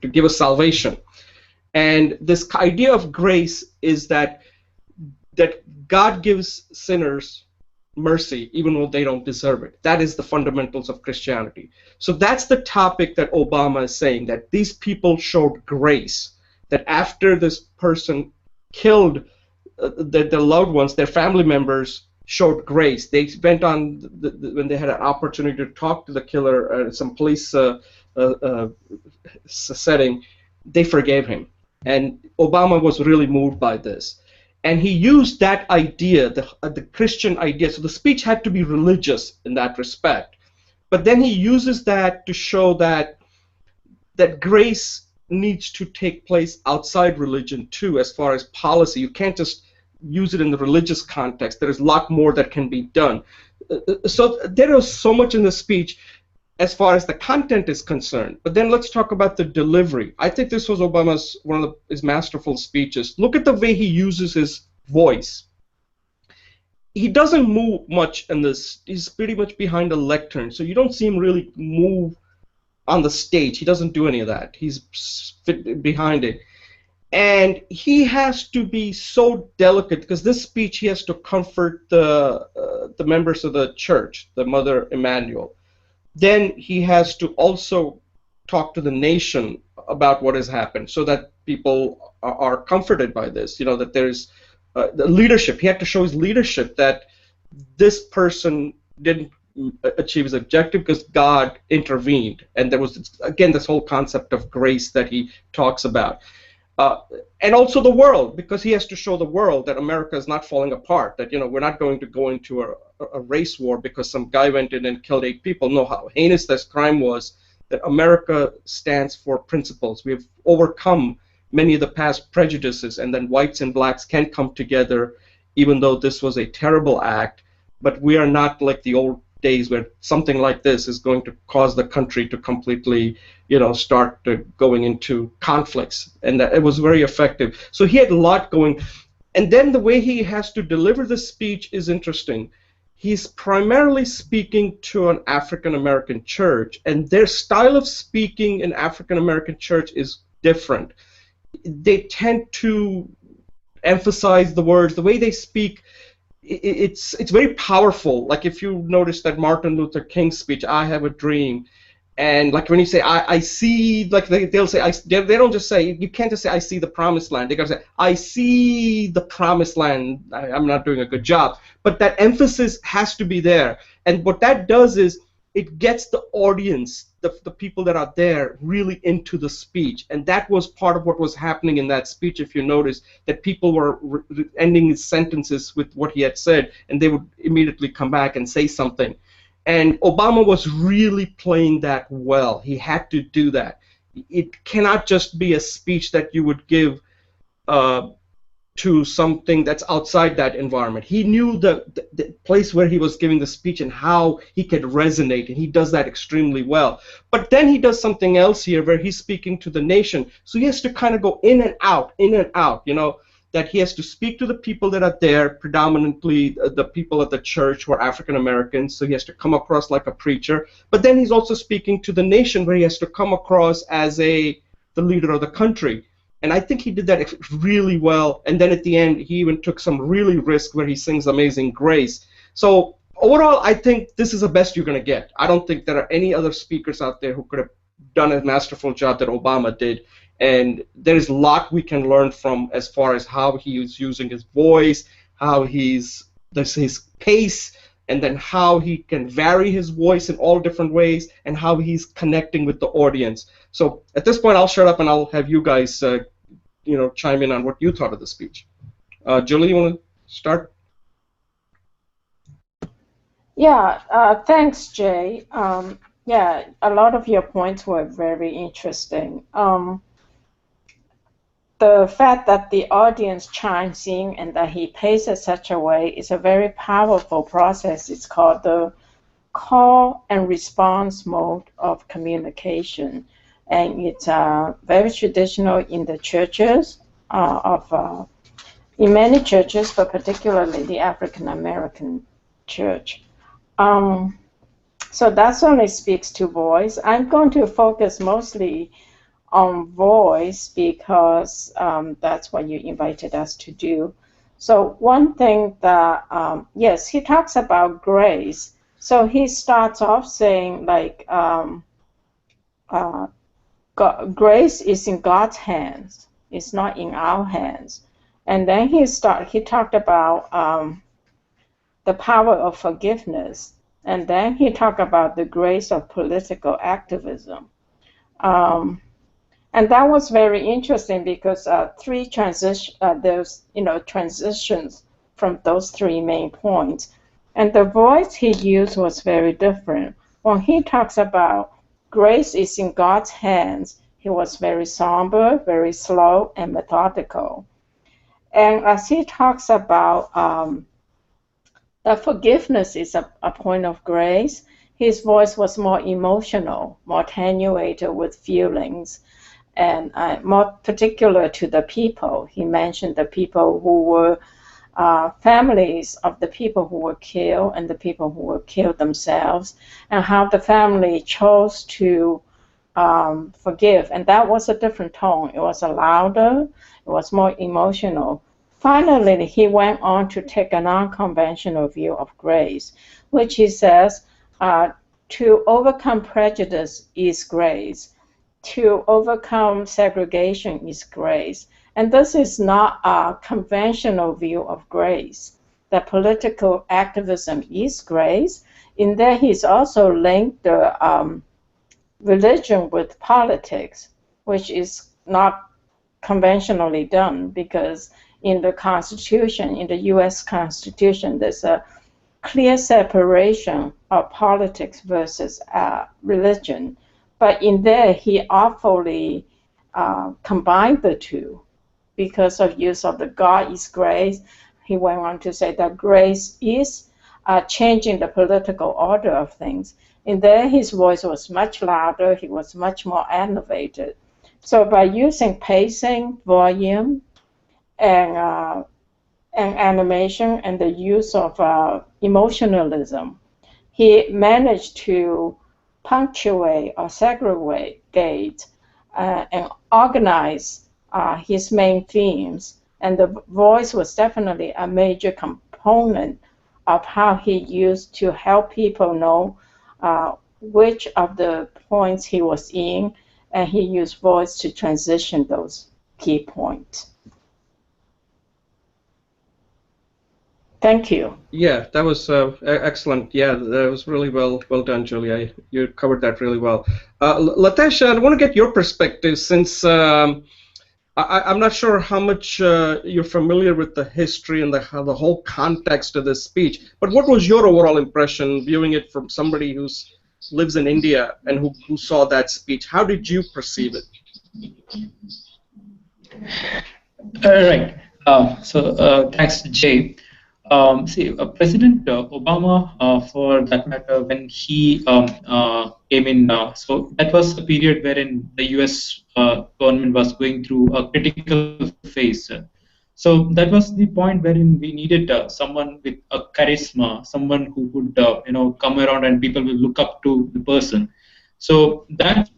to give us salvation. And this idea of grace is that God gives sinners mercy even though they don't deserve it. That is the fundamentals of Christianity. So that's the topic that Obama is saying, that these people showed grace, that after this person killed their loved ones, their family members showed grace. They went on, when they had an opportunity to talk to the killer at some police setting, they forgave him. And Obama was really moved by this. And he used that idea, the Christian idea. So the speech had to be religious in that respect. But then he uses that to show that grace needs to take place outside religion too, as far as policy. You can't just use it in the religious context. There is a lot more that can be done. So there is so much in the speech as far as the content is concerned. But then let's talk about the delivery. I think this was Obama's one of his masterful speeches. Look at the way he uses his voice. He doesn't move much in this. He's pretty much behind a lectern, so you don't see him really move on the stage. He doesn't do any of that. He's behind it. And he has to be so delicate, because this speech he has to comfort the members of the church, the Mother Emmanuel. Then he has to also talk to the nation about what has happened, so that people are comforted by this. You know, that there's the leadership. He had to show his leadership, that this person didn't achieve his objective because God intervened. And there was, again, this whole concept of grace that he talks about. And also the world, because he has to show the world that America is not falling apart, that, you know, we're not going to go into a race war because some guy went in and killed 8 people. No, how heinous this crime was, that America stands for principles. We have overcome many of the past prejudices, and then whites and blacks can come together, even though this was a terrible act. But we are not like the old days where something like this is going to cause the country to completely, you know, start going into conflicts. And that it was very effective. So he had a lot going. And then the way he has to deliver the speech is interesting. He's primarily speaking to an African-American church, and their style of speaking in African-American church is different. They tend to emphasize the words, the way they speak. It's very powerful. Like if you notice that Martin Luther King's speech, I have a dream, and like when you say I see, like they'll say they don't just say, you can't just say I see the promised land. They gotta say I see the promised land. I'm not doing a good job, but that emphasis has to be there. And what that does is it gets the audience, the people that are there, really into the speech. And that was part of what was happening in that speech, if you notice, that people were ending his sentences with what he had said, and they would immediately come back and say something. And Obama was really playing that well. He had to do that. It cannot just be a speech that you would give to something that's outside that environment. He knew the place where he was giving the speech and how he could resonate, and he does that extremely well. But then he does something else here where he's speaking to the nation. So he has to kind of go in and out, you know, that he has to speak to the people that are there, predominantly the people of the church who are African Americans, so he has to come across like a preacher. But then he's also speaking to the nation, where he has to come across as the leader of the country. And I think he did that really well. And then at the end, he even took some really risk where he sings Amazing Grace. So overall, I think this is the best you're going to get. I don't think there are any other speakers out there who could have done a masterful job that Obama did. And there's a lot we can learn from as far as how he is using his voice, how his pace, and then how he can vary his voice in all different ways, and how he's connecting with the audience. So at this point, I'll shut up and I'll have you guys chime in on what you thought of the speech. Julie, you want to start? Yeah, thanks, Jay. Yeah, a lot of your points were very interesting. The fact that the audience chimes in and that he plays it such a way is a very powerful process. It's called the call and response mode of communication. And it's very traditional in the churches, in many churches, but particularly the African American church. So that certainly speaks to voice. I'm going to focus mostly on voice because that's what you invited us to do. So one thing that, yes, he talks about grace. So he starts off saying like, grace is in God's hands. It's not in our hands. And then he talked about the power of forgiveness. And then he talked about the grace of political activism. And that was very interesting because there's transitions from those three main points. And the voice he used was very different. When he talks about grace is in God's hands, he was very somber, very slow, and methodical. And as he talks about that forgiveness is a point of grace, his voice was more emotional, more attenuated with feelings, and more particular to the people. He mentioned the people who were families of the people who were killed and the people who were killed themselves, and how the family chose to forgive. And that was a different tone. It was a louder, it was more emotional. Finally, he went on to take a non-conventional view of grace, which he says, to overcome prejudice is grace. To overcome segregation is grace. And this is not a conventional view of grace. That political activism is grace. In there, he's also linked the religion with politics, which is not conventionally done because in the Constitution, in the U.S. Constitution, there's a clear separation of politics versus religion. But in there, he awfully combined the two because of use of the God is grace. He went on to say that grace is changing the political order of things. In there, his voice was much louder. He was much more elevated. So by using pacing, volume, and animation, and the use of emotionalism, he managed to punctuate or segregate and organize his main themes. And the voice was definitely a major component of how he used to help people know which of the points he was in, and he used voice to transition those key points. Thank you. Yeah, that was excellent. Yeah, that was really well done, Julia. You covered that really well. Lathesh, I want to get your perspective since I'm not sure how much you're familiar with the history and the whole context of this speech, but what was your overall impression viewing it from somebody who lives in India and who saw that speech? How did you perceive it? Right. Thanks, Jay. President Obama, for that matter, when he came in, so that was a period wherein the U.S. Government was going through a critical phase. So that was the point wherein we needed someone with a charisma, someone who would, come around and people will look up to the person. So that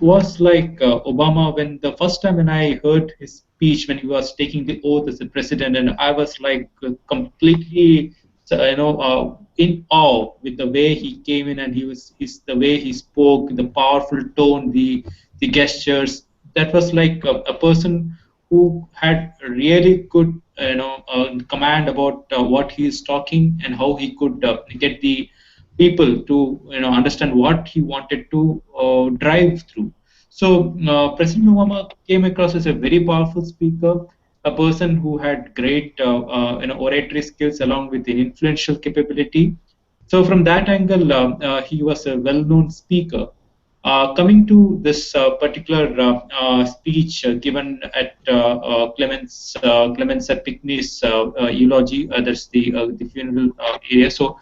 was like Obama when the first time when I heard his speech when he was taking the oath as the president, and I was like completely, in awe with the way he came in and the way he spoke, the powerful tone, the gestures. That was like a person who had really good, command about what he is talking and how he could get the people to understand what he wanted to drive through. So President Obama came across as a very powerful speaker, a person who had great oratory skills along with an influential capability. So from that angle, he was a well-known speaker. Coming to this particular speech given at Clemens Pinckney's eulogy, that's the funeral area. So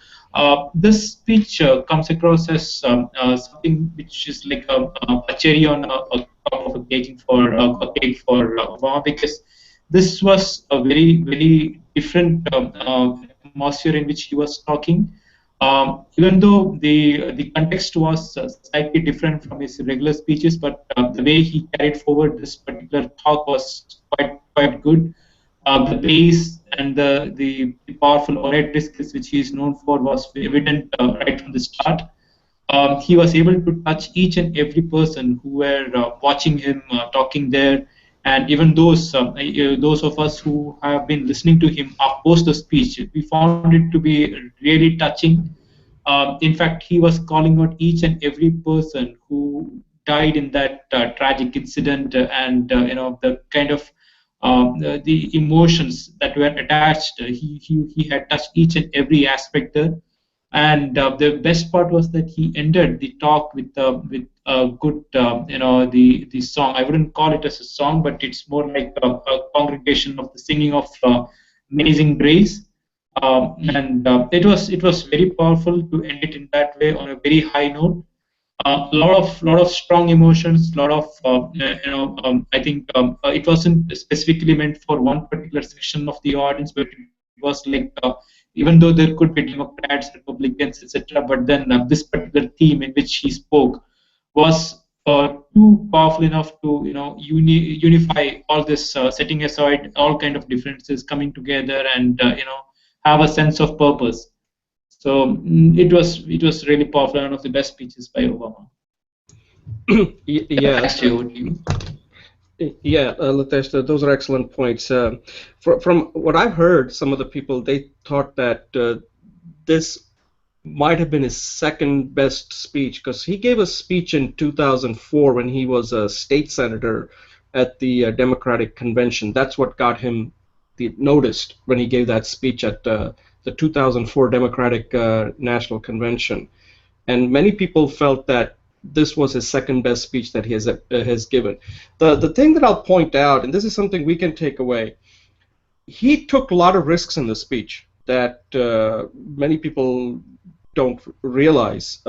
this speech comes across as something which is like a cherry on a top of a cake for Obama, because this was a very, very different atmosphere in which he was talking. Even though the context was slightly different from his regular speeches, but the way he carried forward this particular talk was quite good. The pace and the powerful oratory skills which he is known for was evident right from the start. He was able to touch each and every person who were watching him talking there, and even those of us who have been listening to him post the speech, we found it to be really touching. In fact, he was calling out each and every person who died in that tragic incident, and the kind of the emotions that were attached. He had touched each and every aspect there. And the best part was that he ended the talk with a good the song. I wouldn't call it as a song, but it's more like a congregation of the singing of Amazing Grace. And it was very powerful to end it in that way on a very high note. A lot of strong emotions, lot of I think it wasn't specifically meant for one particular section of the audience, but it was like even though there could be Democrats, Republicans, etc., but then this particular theme in which he spoke was too powerful enough to unify all this, setting aside all kind of differences, coming together, and have a sense of purpose. So it was really powerful, one of the best speeches by Obama. Yeah, Thanks to you. yeah, Lathesh, those are excellent points. From what I've heard, some of the people, they thought that this might have been his second best speech, because he gave a speech in 2004 when he was a state senator at the Democratic Convention. That's what got him noticed when he gave that speech at the 2004 Democratic National Convention. And many people felt that this was his second best speech that he has given. The thing that I'll point out, and this is something we can take away, he took a lot of risks in the speech that many people don't realize.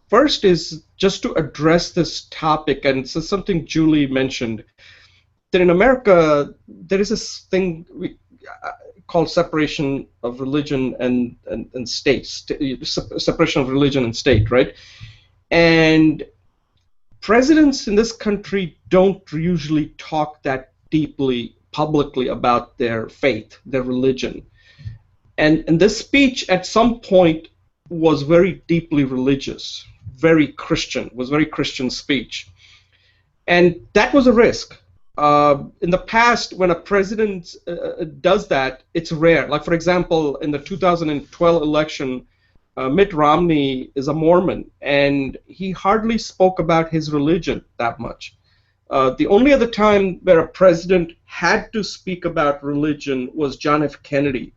First is just to address this topic, and this is something Julie mentioned, that in America there is this thing called separation of religion and state, separation of religion and state, right? And presidents in this country don't usually talk that deeply publicly about their faith, their religion. And this speech at some point was very deeply religious, very Christian, was very Christian speech. And that was a risk. In the past, when a president does that, it's rare. Like, for example, in the 2012 election, Mitt Romney is a Mormon, and he hardly spoke about his religion that much. The only other time where a president had to speak about religion was John F. Kennedy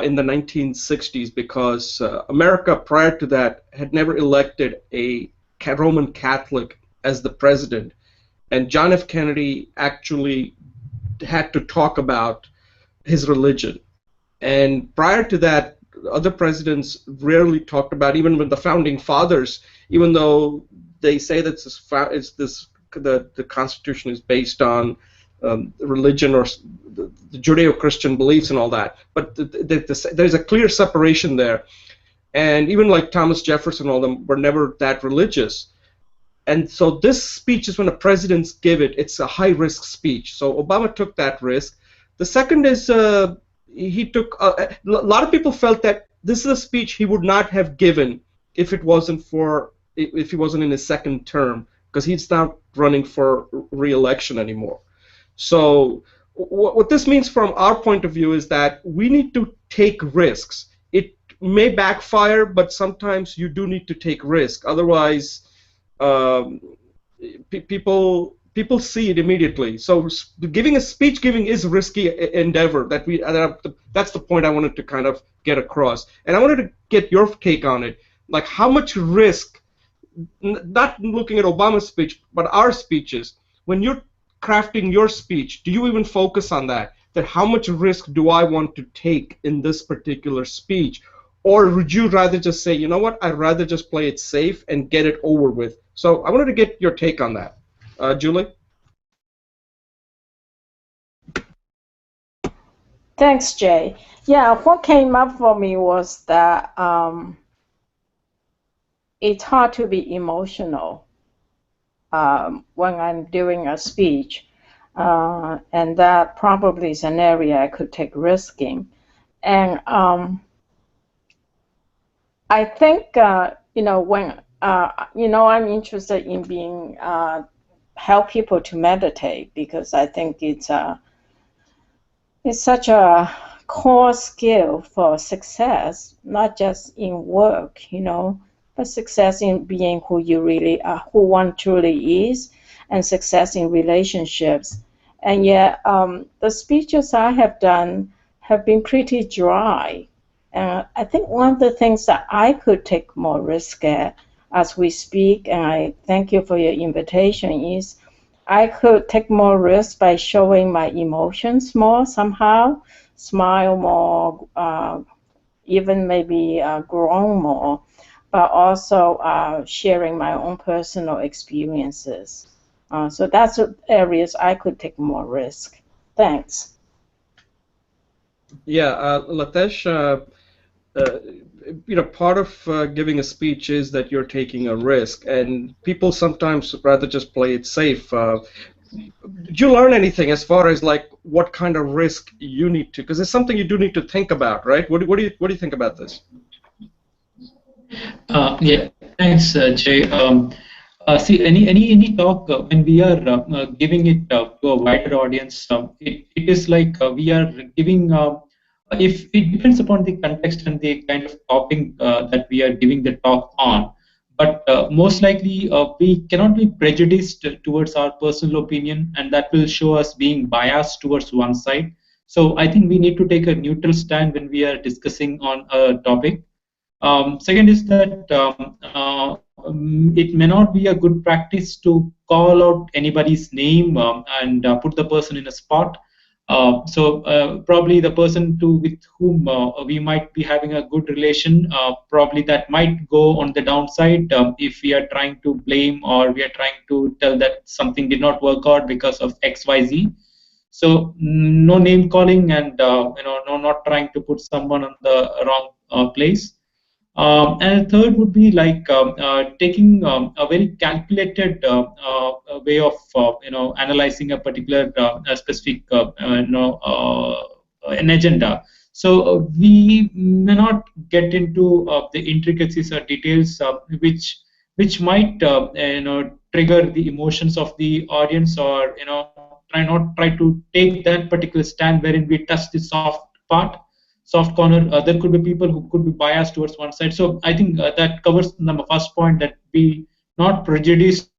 in the 1960s, because America prior to that had never elected a Roman Catholic as the president. And John F. Kennedy actually had to talk about his religion. And prior to that, other presidents rarely talked about, even with the founding fathers, even though they say that the Constitution is based on religion or the Judeo-Christian beliefs and all that. But there's a clear separation there. And even like Thomas Jefferson and all them were never that religious. And so this speech is when the presidents give it, it's a high-risk speech. So Obama took that risk. The second is he took, a lot of people felt that this is a speech he would not have given if he wasn't in his second term, because he's not running for re-election anymore. So what this means from our point of view is that we need to take risks. It may backfire, but sometimes you do need to take risk. Otherwise, people see it immediately. So giving a speech is a risky endeavor. That's the point I wanted to kind of get across. And I wanted to get your take on it. Like, how much risk, not looking at Obama's speech, but our speeches, when you're crafting your speech, do you even focus on that? That how much risk do I want to take in this particular speech? Or would you rather just say, you know what, I'd rather just play it safe and get it over with? So I wanted to get your take on that. Julie? Thanks, Jay. Yeah, what came up for me was that it's hard to be emotional when I'm doing a speech, and that probably is an area I could take risk in. And I think when I'm interested in being help people to meditate, because I think it's such a core skill for success, not just in work, but success in being who you really are, who one truly is, and success in relationships. And yet, the speeches I have done have been pretty dry. And I think one of the things that I could take more risk at as we speak, and I thank you for your invitation, is I could take more risk by showing my emotions more somehow, smile more, even maybe groan more, but also sharing my own personal experiences. So that's areas I could take more risk. Thanks. Yeah, Lathesh, part of giving a speech is that you're taking a risk, and people sometimes rather just play it safe. Did you learn anything as far as like what kind of risk you need to? Because it's something you do need to think about, right? What do you think about this? Yeah, thanks, Jay. See, any talk when we are giving it to a wider audience, it is like we are giving. If it depends upon the context and the kind of topic that we are giving the talk on, but most likely we cannot be prejudiced towards our personal opinion, and that will show us being biased towards one side. So I think we need to take a neutral stand when we are discussing on a topic. Second is that it may not be a good practice to call out anybody's name and put the person in a spot. So probably the person with whom we might be having a good relation, probably that might go on the downside if we are trying to blame or we are trying to tell that something did not work out because of XYZ. So no name calling and no, not trying to put someone on the wrong place. And third would be like taking a very calculated way of analyzing a particular specific an agenda. So we may not get into the intricacies or details which might trigger the emotions of the audience, or try to take that particular stand wherein we touch the soft corner. There could be people who could be biased towards one side. So I think that covers the first point, that be not prejudiced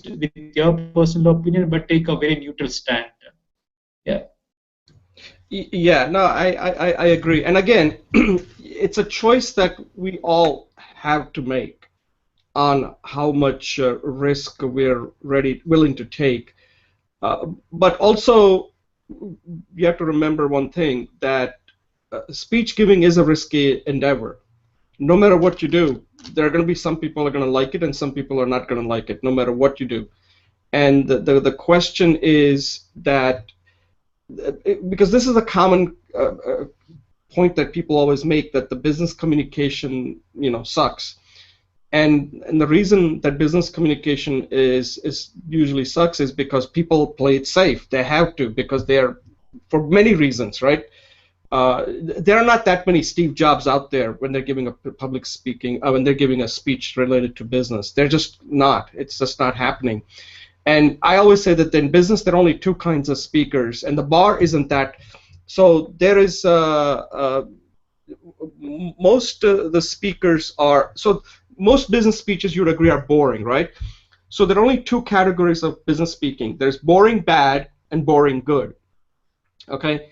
with your personal opinion, but take a very neutral stand. Yeah. Yeah, no, I agree. And again, it's a choice that we all have to make on how much risk we're willing to take. But also, you have to remember one thing, that speech giving is a risky endeavor. No matter what you do, there are going to be some people are going to like it and some people are not going to like it, no matter what you do. And the question is that, because this is a common point that people always make, that the business communication sucks. And the reason that business communication is usually sucks is because people play it safe. They have to, because they're, for many reasons, right? There are not that many Steve Jobs out there when they're giving a public speaking, when they're giving a speech related to business. They're just not. It's just not happening. And I always say that in business there are only two kinds of speakers, and the bar isn't that. So there is most the speakers are, so most business speeches, you'd agree, are boring, right? So there are only two categories of business speaking. There's boring bad and boring good. Okay?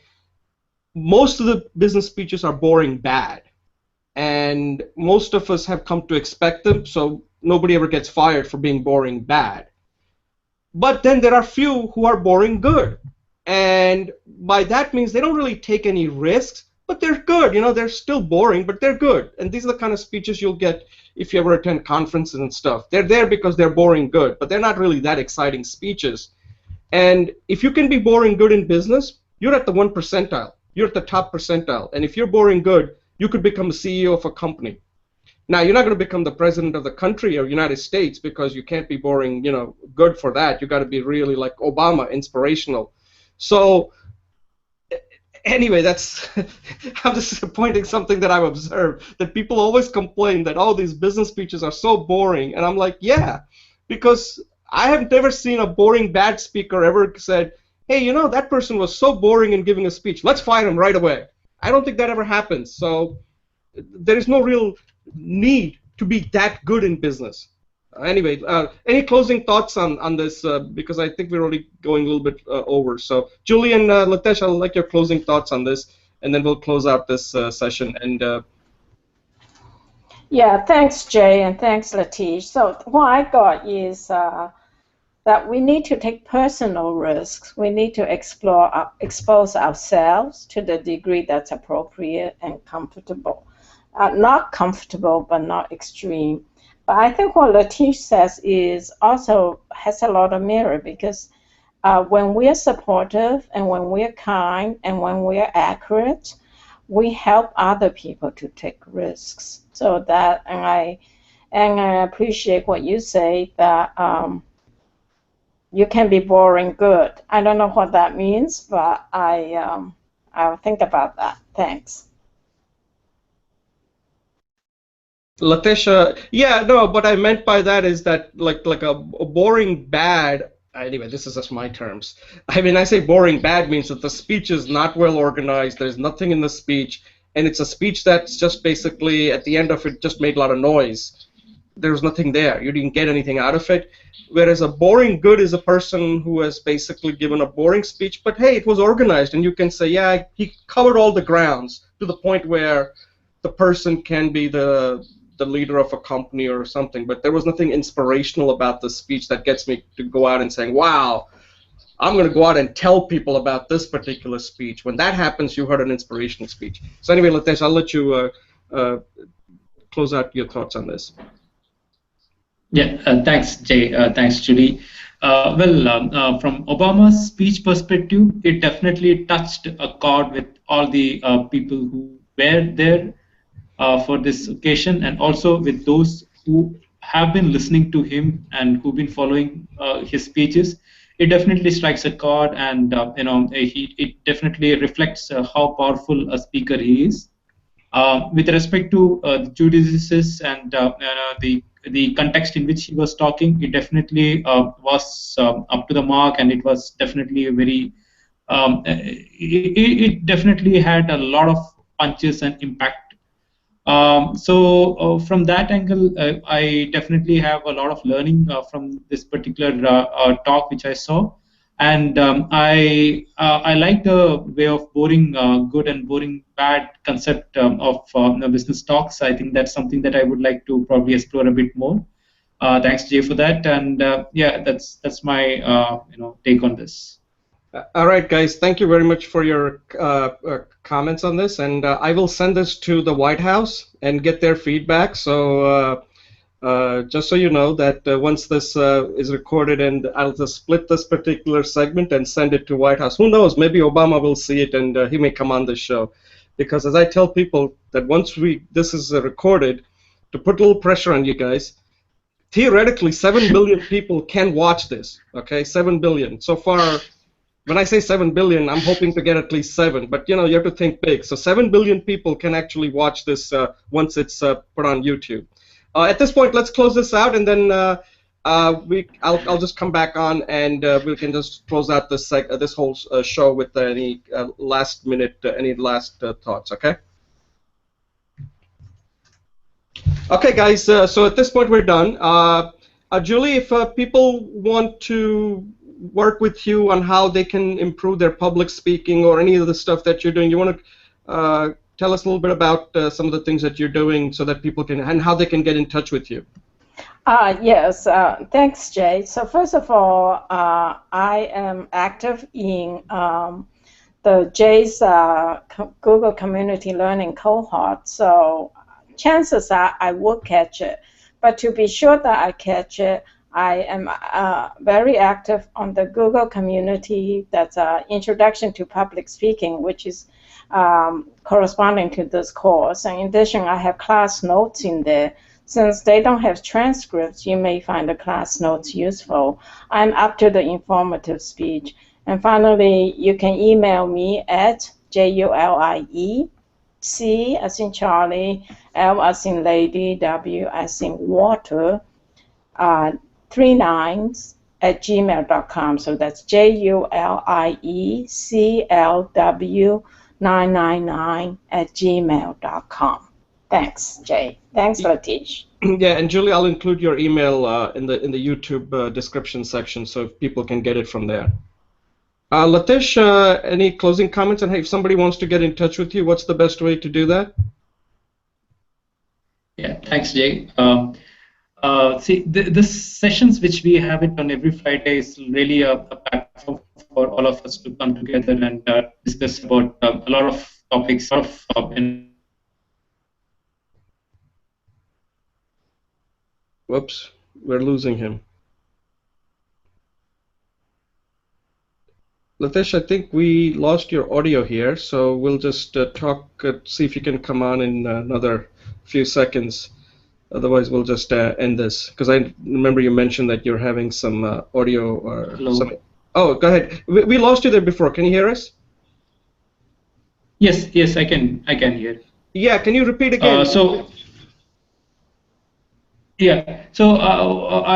Most of the business speeches are boring bad, and most of us have come to expect them, so nobody ever gets fired for being boring bad. But then there are few who are boring good, and by that means they don't really take any risks, but they're good. They're still boring, but they're good. And these are the kind of speeches you'll get if you ever attend conferences and stuff. They're there because they're boring good, but they're not really that exciting speeches. And if you can be boring good in business, you're at the 1 percentile. You're at the top percentile. And if you're boring good, you could become a CEO of a company. Now, you're not going to become the president of the country or United States because you can't be boring, good for that. You got to be really like Obama, inspirational. So anyway, that's I'm just pointing something that I've observed, that people always complain that, oh, these business speeches are so boring, and I'm like, yeah, because I have never seen a boring bad speaker ever said, hey, that person was so boring in giving a speech, let's fire him right away. I don't think that ever happens. So there is no real need to be that good in business. Anyway, any closing thoughts on this? Because I think we're already going a little bit over. So, Julie and Lathesh, I'll like your closing thoughts on this, and then we'll close out this session. And yeah, thanks, Jay, and thanks, Lathesh. So what I got is that we need to take personal risks. We need to expose ourselves to the degree that's appropriate and comfortable. Not comfortable, but not extreme. But I think what Lathesh says is also has a lot of merit, because when we're supportive and when we're kind and when we're accurate, we help other people to take risks. So that, and I appreciate what you say, that you can be boring good. I don't know what that means, but I'll think about that. Thanks. Latesh, yeah, no, what I meant by that is that like a boring bad. Anyway, this is just my terms. I mean, I say boring bad means that the speech is not well organized. There's nothing in the speech, and it's a speech that's just basically at the end of it just made a lot of noise. There's nothing there. You didn't get anything out of it. Whereas a boring good is a person who has basically given a boring speech, but hey, it was organized, and you can say, yeah, he covered all the grounds to the point where the person can be the leader of a company or something, but there was nothing inspirational about the speech that gets me to go out and saying, wow, I'm going to go out and tell people about this particular speech. When that happens, you heard an inspirational speech. So anyway, Lathesh, I'll let you close out your thoughts on this. Yeah, thanks, Jay. Thanks, Julie. From Obama's speech perspective, it definitely touched a chord with all the people who were there for this occasion, and also with those who have been listening to him and who've been following his speeches. It definitely strikes a chord, and it definitely reflects how powerful a speaker he is. With respect to the judices and the context in which he was talking, it definitely was up to the mark, and it was definitely a very it definitely had a lot of punches and impact. From that angle, I definitely have a lot of learning from this particular talk which I saw, and I like the way of boring good and boring bad concept of business talks. I think that's something that I would like to probably explore a bit more. Thanks, Jay, for that, and yeah, that's my take on this. All right, guys, thank you very much for your comments on this, and I will send this to the White House and get their feedback. So just so you know that once this is recorded, and I'll just split this particular segment and send it to White House. Who knows, maybe Obama will see it and he may come on this show. Because as I tell people that once this is recorded, to put a little pressure on you guys, theoretically 7 billion people can watch this, okay, 7 billion. So far, when I say 7 billion, I'm hoping to get at least 7, but you have to think big. So 7 billion people can actually watch this once it's put on YouTube. At this point, let's close this out, and then I'll just come back on, and we can just close out this whole show with any last thoughts. Okay. Okay, guys. So at this point, we're done. Julie, if people want to work with you on how they can improve their public speaking or any of the stuff that you're doing, you want to tell us a little bit about some of the things that you're doing so that people can, and how they can get in touch with you. Yes, thanks, Jay. So first of all, I am active in the Jay's Google Community Learning cohort, so chances are I will catch it. But to be sure that I catch it, I am very active on the Google community. That's Introduction to Public Speaking, which is corresponding to this course. And in addition, I have class notes in there. Since they don't have transcripts, you may find the class notes useful. I'm up to the informative speech. And finally, you can email me at JULIE C as in Charlie, L as in Lady, W as in Water, 39s at gmail.com. So that's JULIECLW999 at gmail.com. Thanks, Jay. Thanks, Lathesh. Yeah, and Julie, I'll include your email in the YouTube description section so people can get it from there. Lathesh, any closing comments? And hey, if somebody wants to get in touch with you, what's the best way to do that? Yeah, thanks, Jay. See, the sessions which we have it on every Friday is really a platform for all of us to come together and discuss about a lot of topics, Whoops, we're losing him. Lathesh, I think we lost your audio here, so we'll just see if you can come on in another few seconds. Otherwise, we'll just end this, because I remember you mentioned that you're having some audio or something. Oh, go ahead. We lost you there before. Can you hear us? Yes, I can hear. Yeah, can you repeat again? I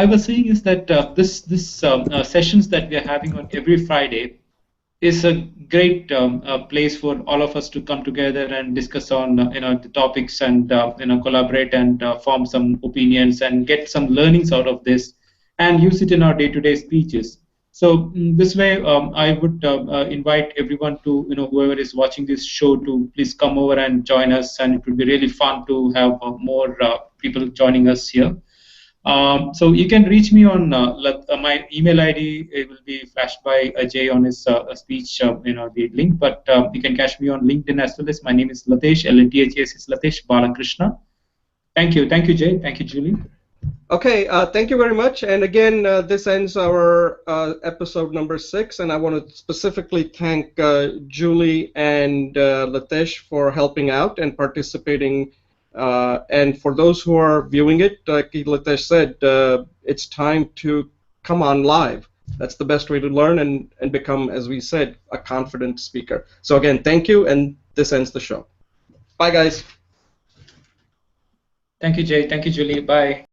was saying is that this sessions that we are having on every Friday is a great place for all of us to come together and discuss on the topics and collaborate and form some opinions and get some learnings out of this and use it in our day-to-day speeches. So this way, I would invite everyone to whoever is watching this show to please come over and join us, and it would be really fun to have more people joining us here. So you can reach me on my email ID. It will be flashed by Jay on his speech, the link. But you can catch me on LinkedIn as well. As my name is Lathesh, LATHS is Lathesh Balakrishna. Thank you, Jay. Thank you, Julie. Okay, thank you very much. And again, this ends our episode number 6. And I want to specifically thank Julie and Lathesh for helping out and participating. And for those who are viewing it, like Lathesh said, it's time to come on live. That's the best way to learn and become, as we said, a confident speaker. So again, thank you, and this ends the show. Bye, guys. Thank you, Jay. Thank you, Julie. Bye.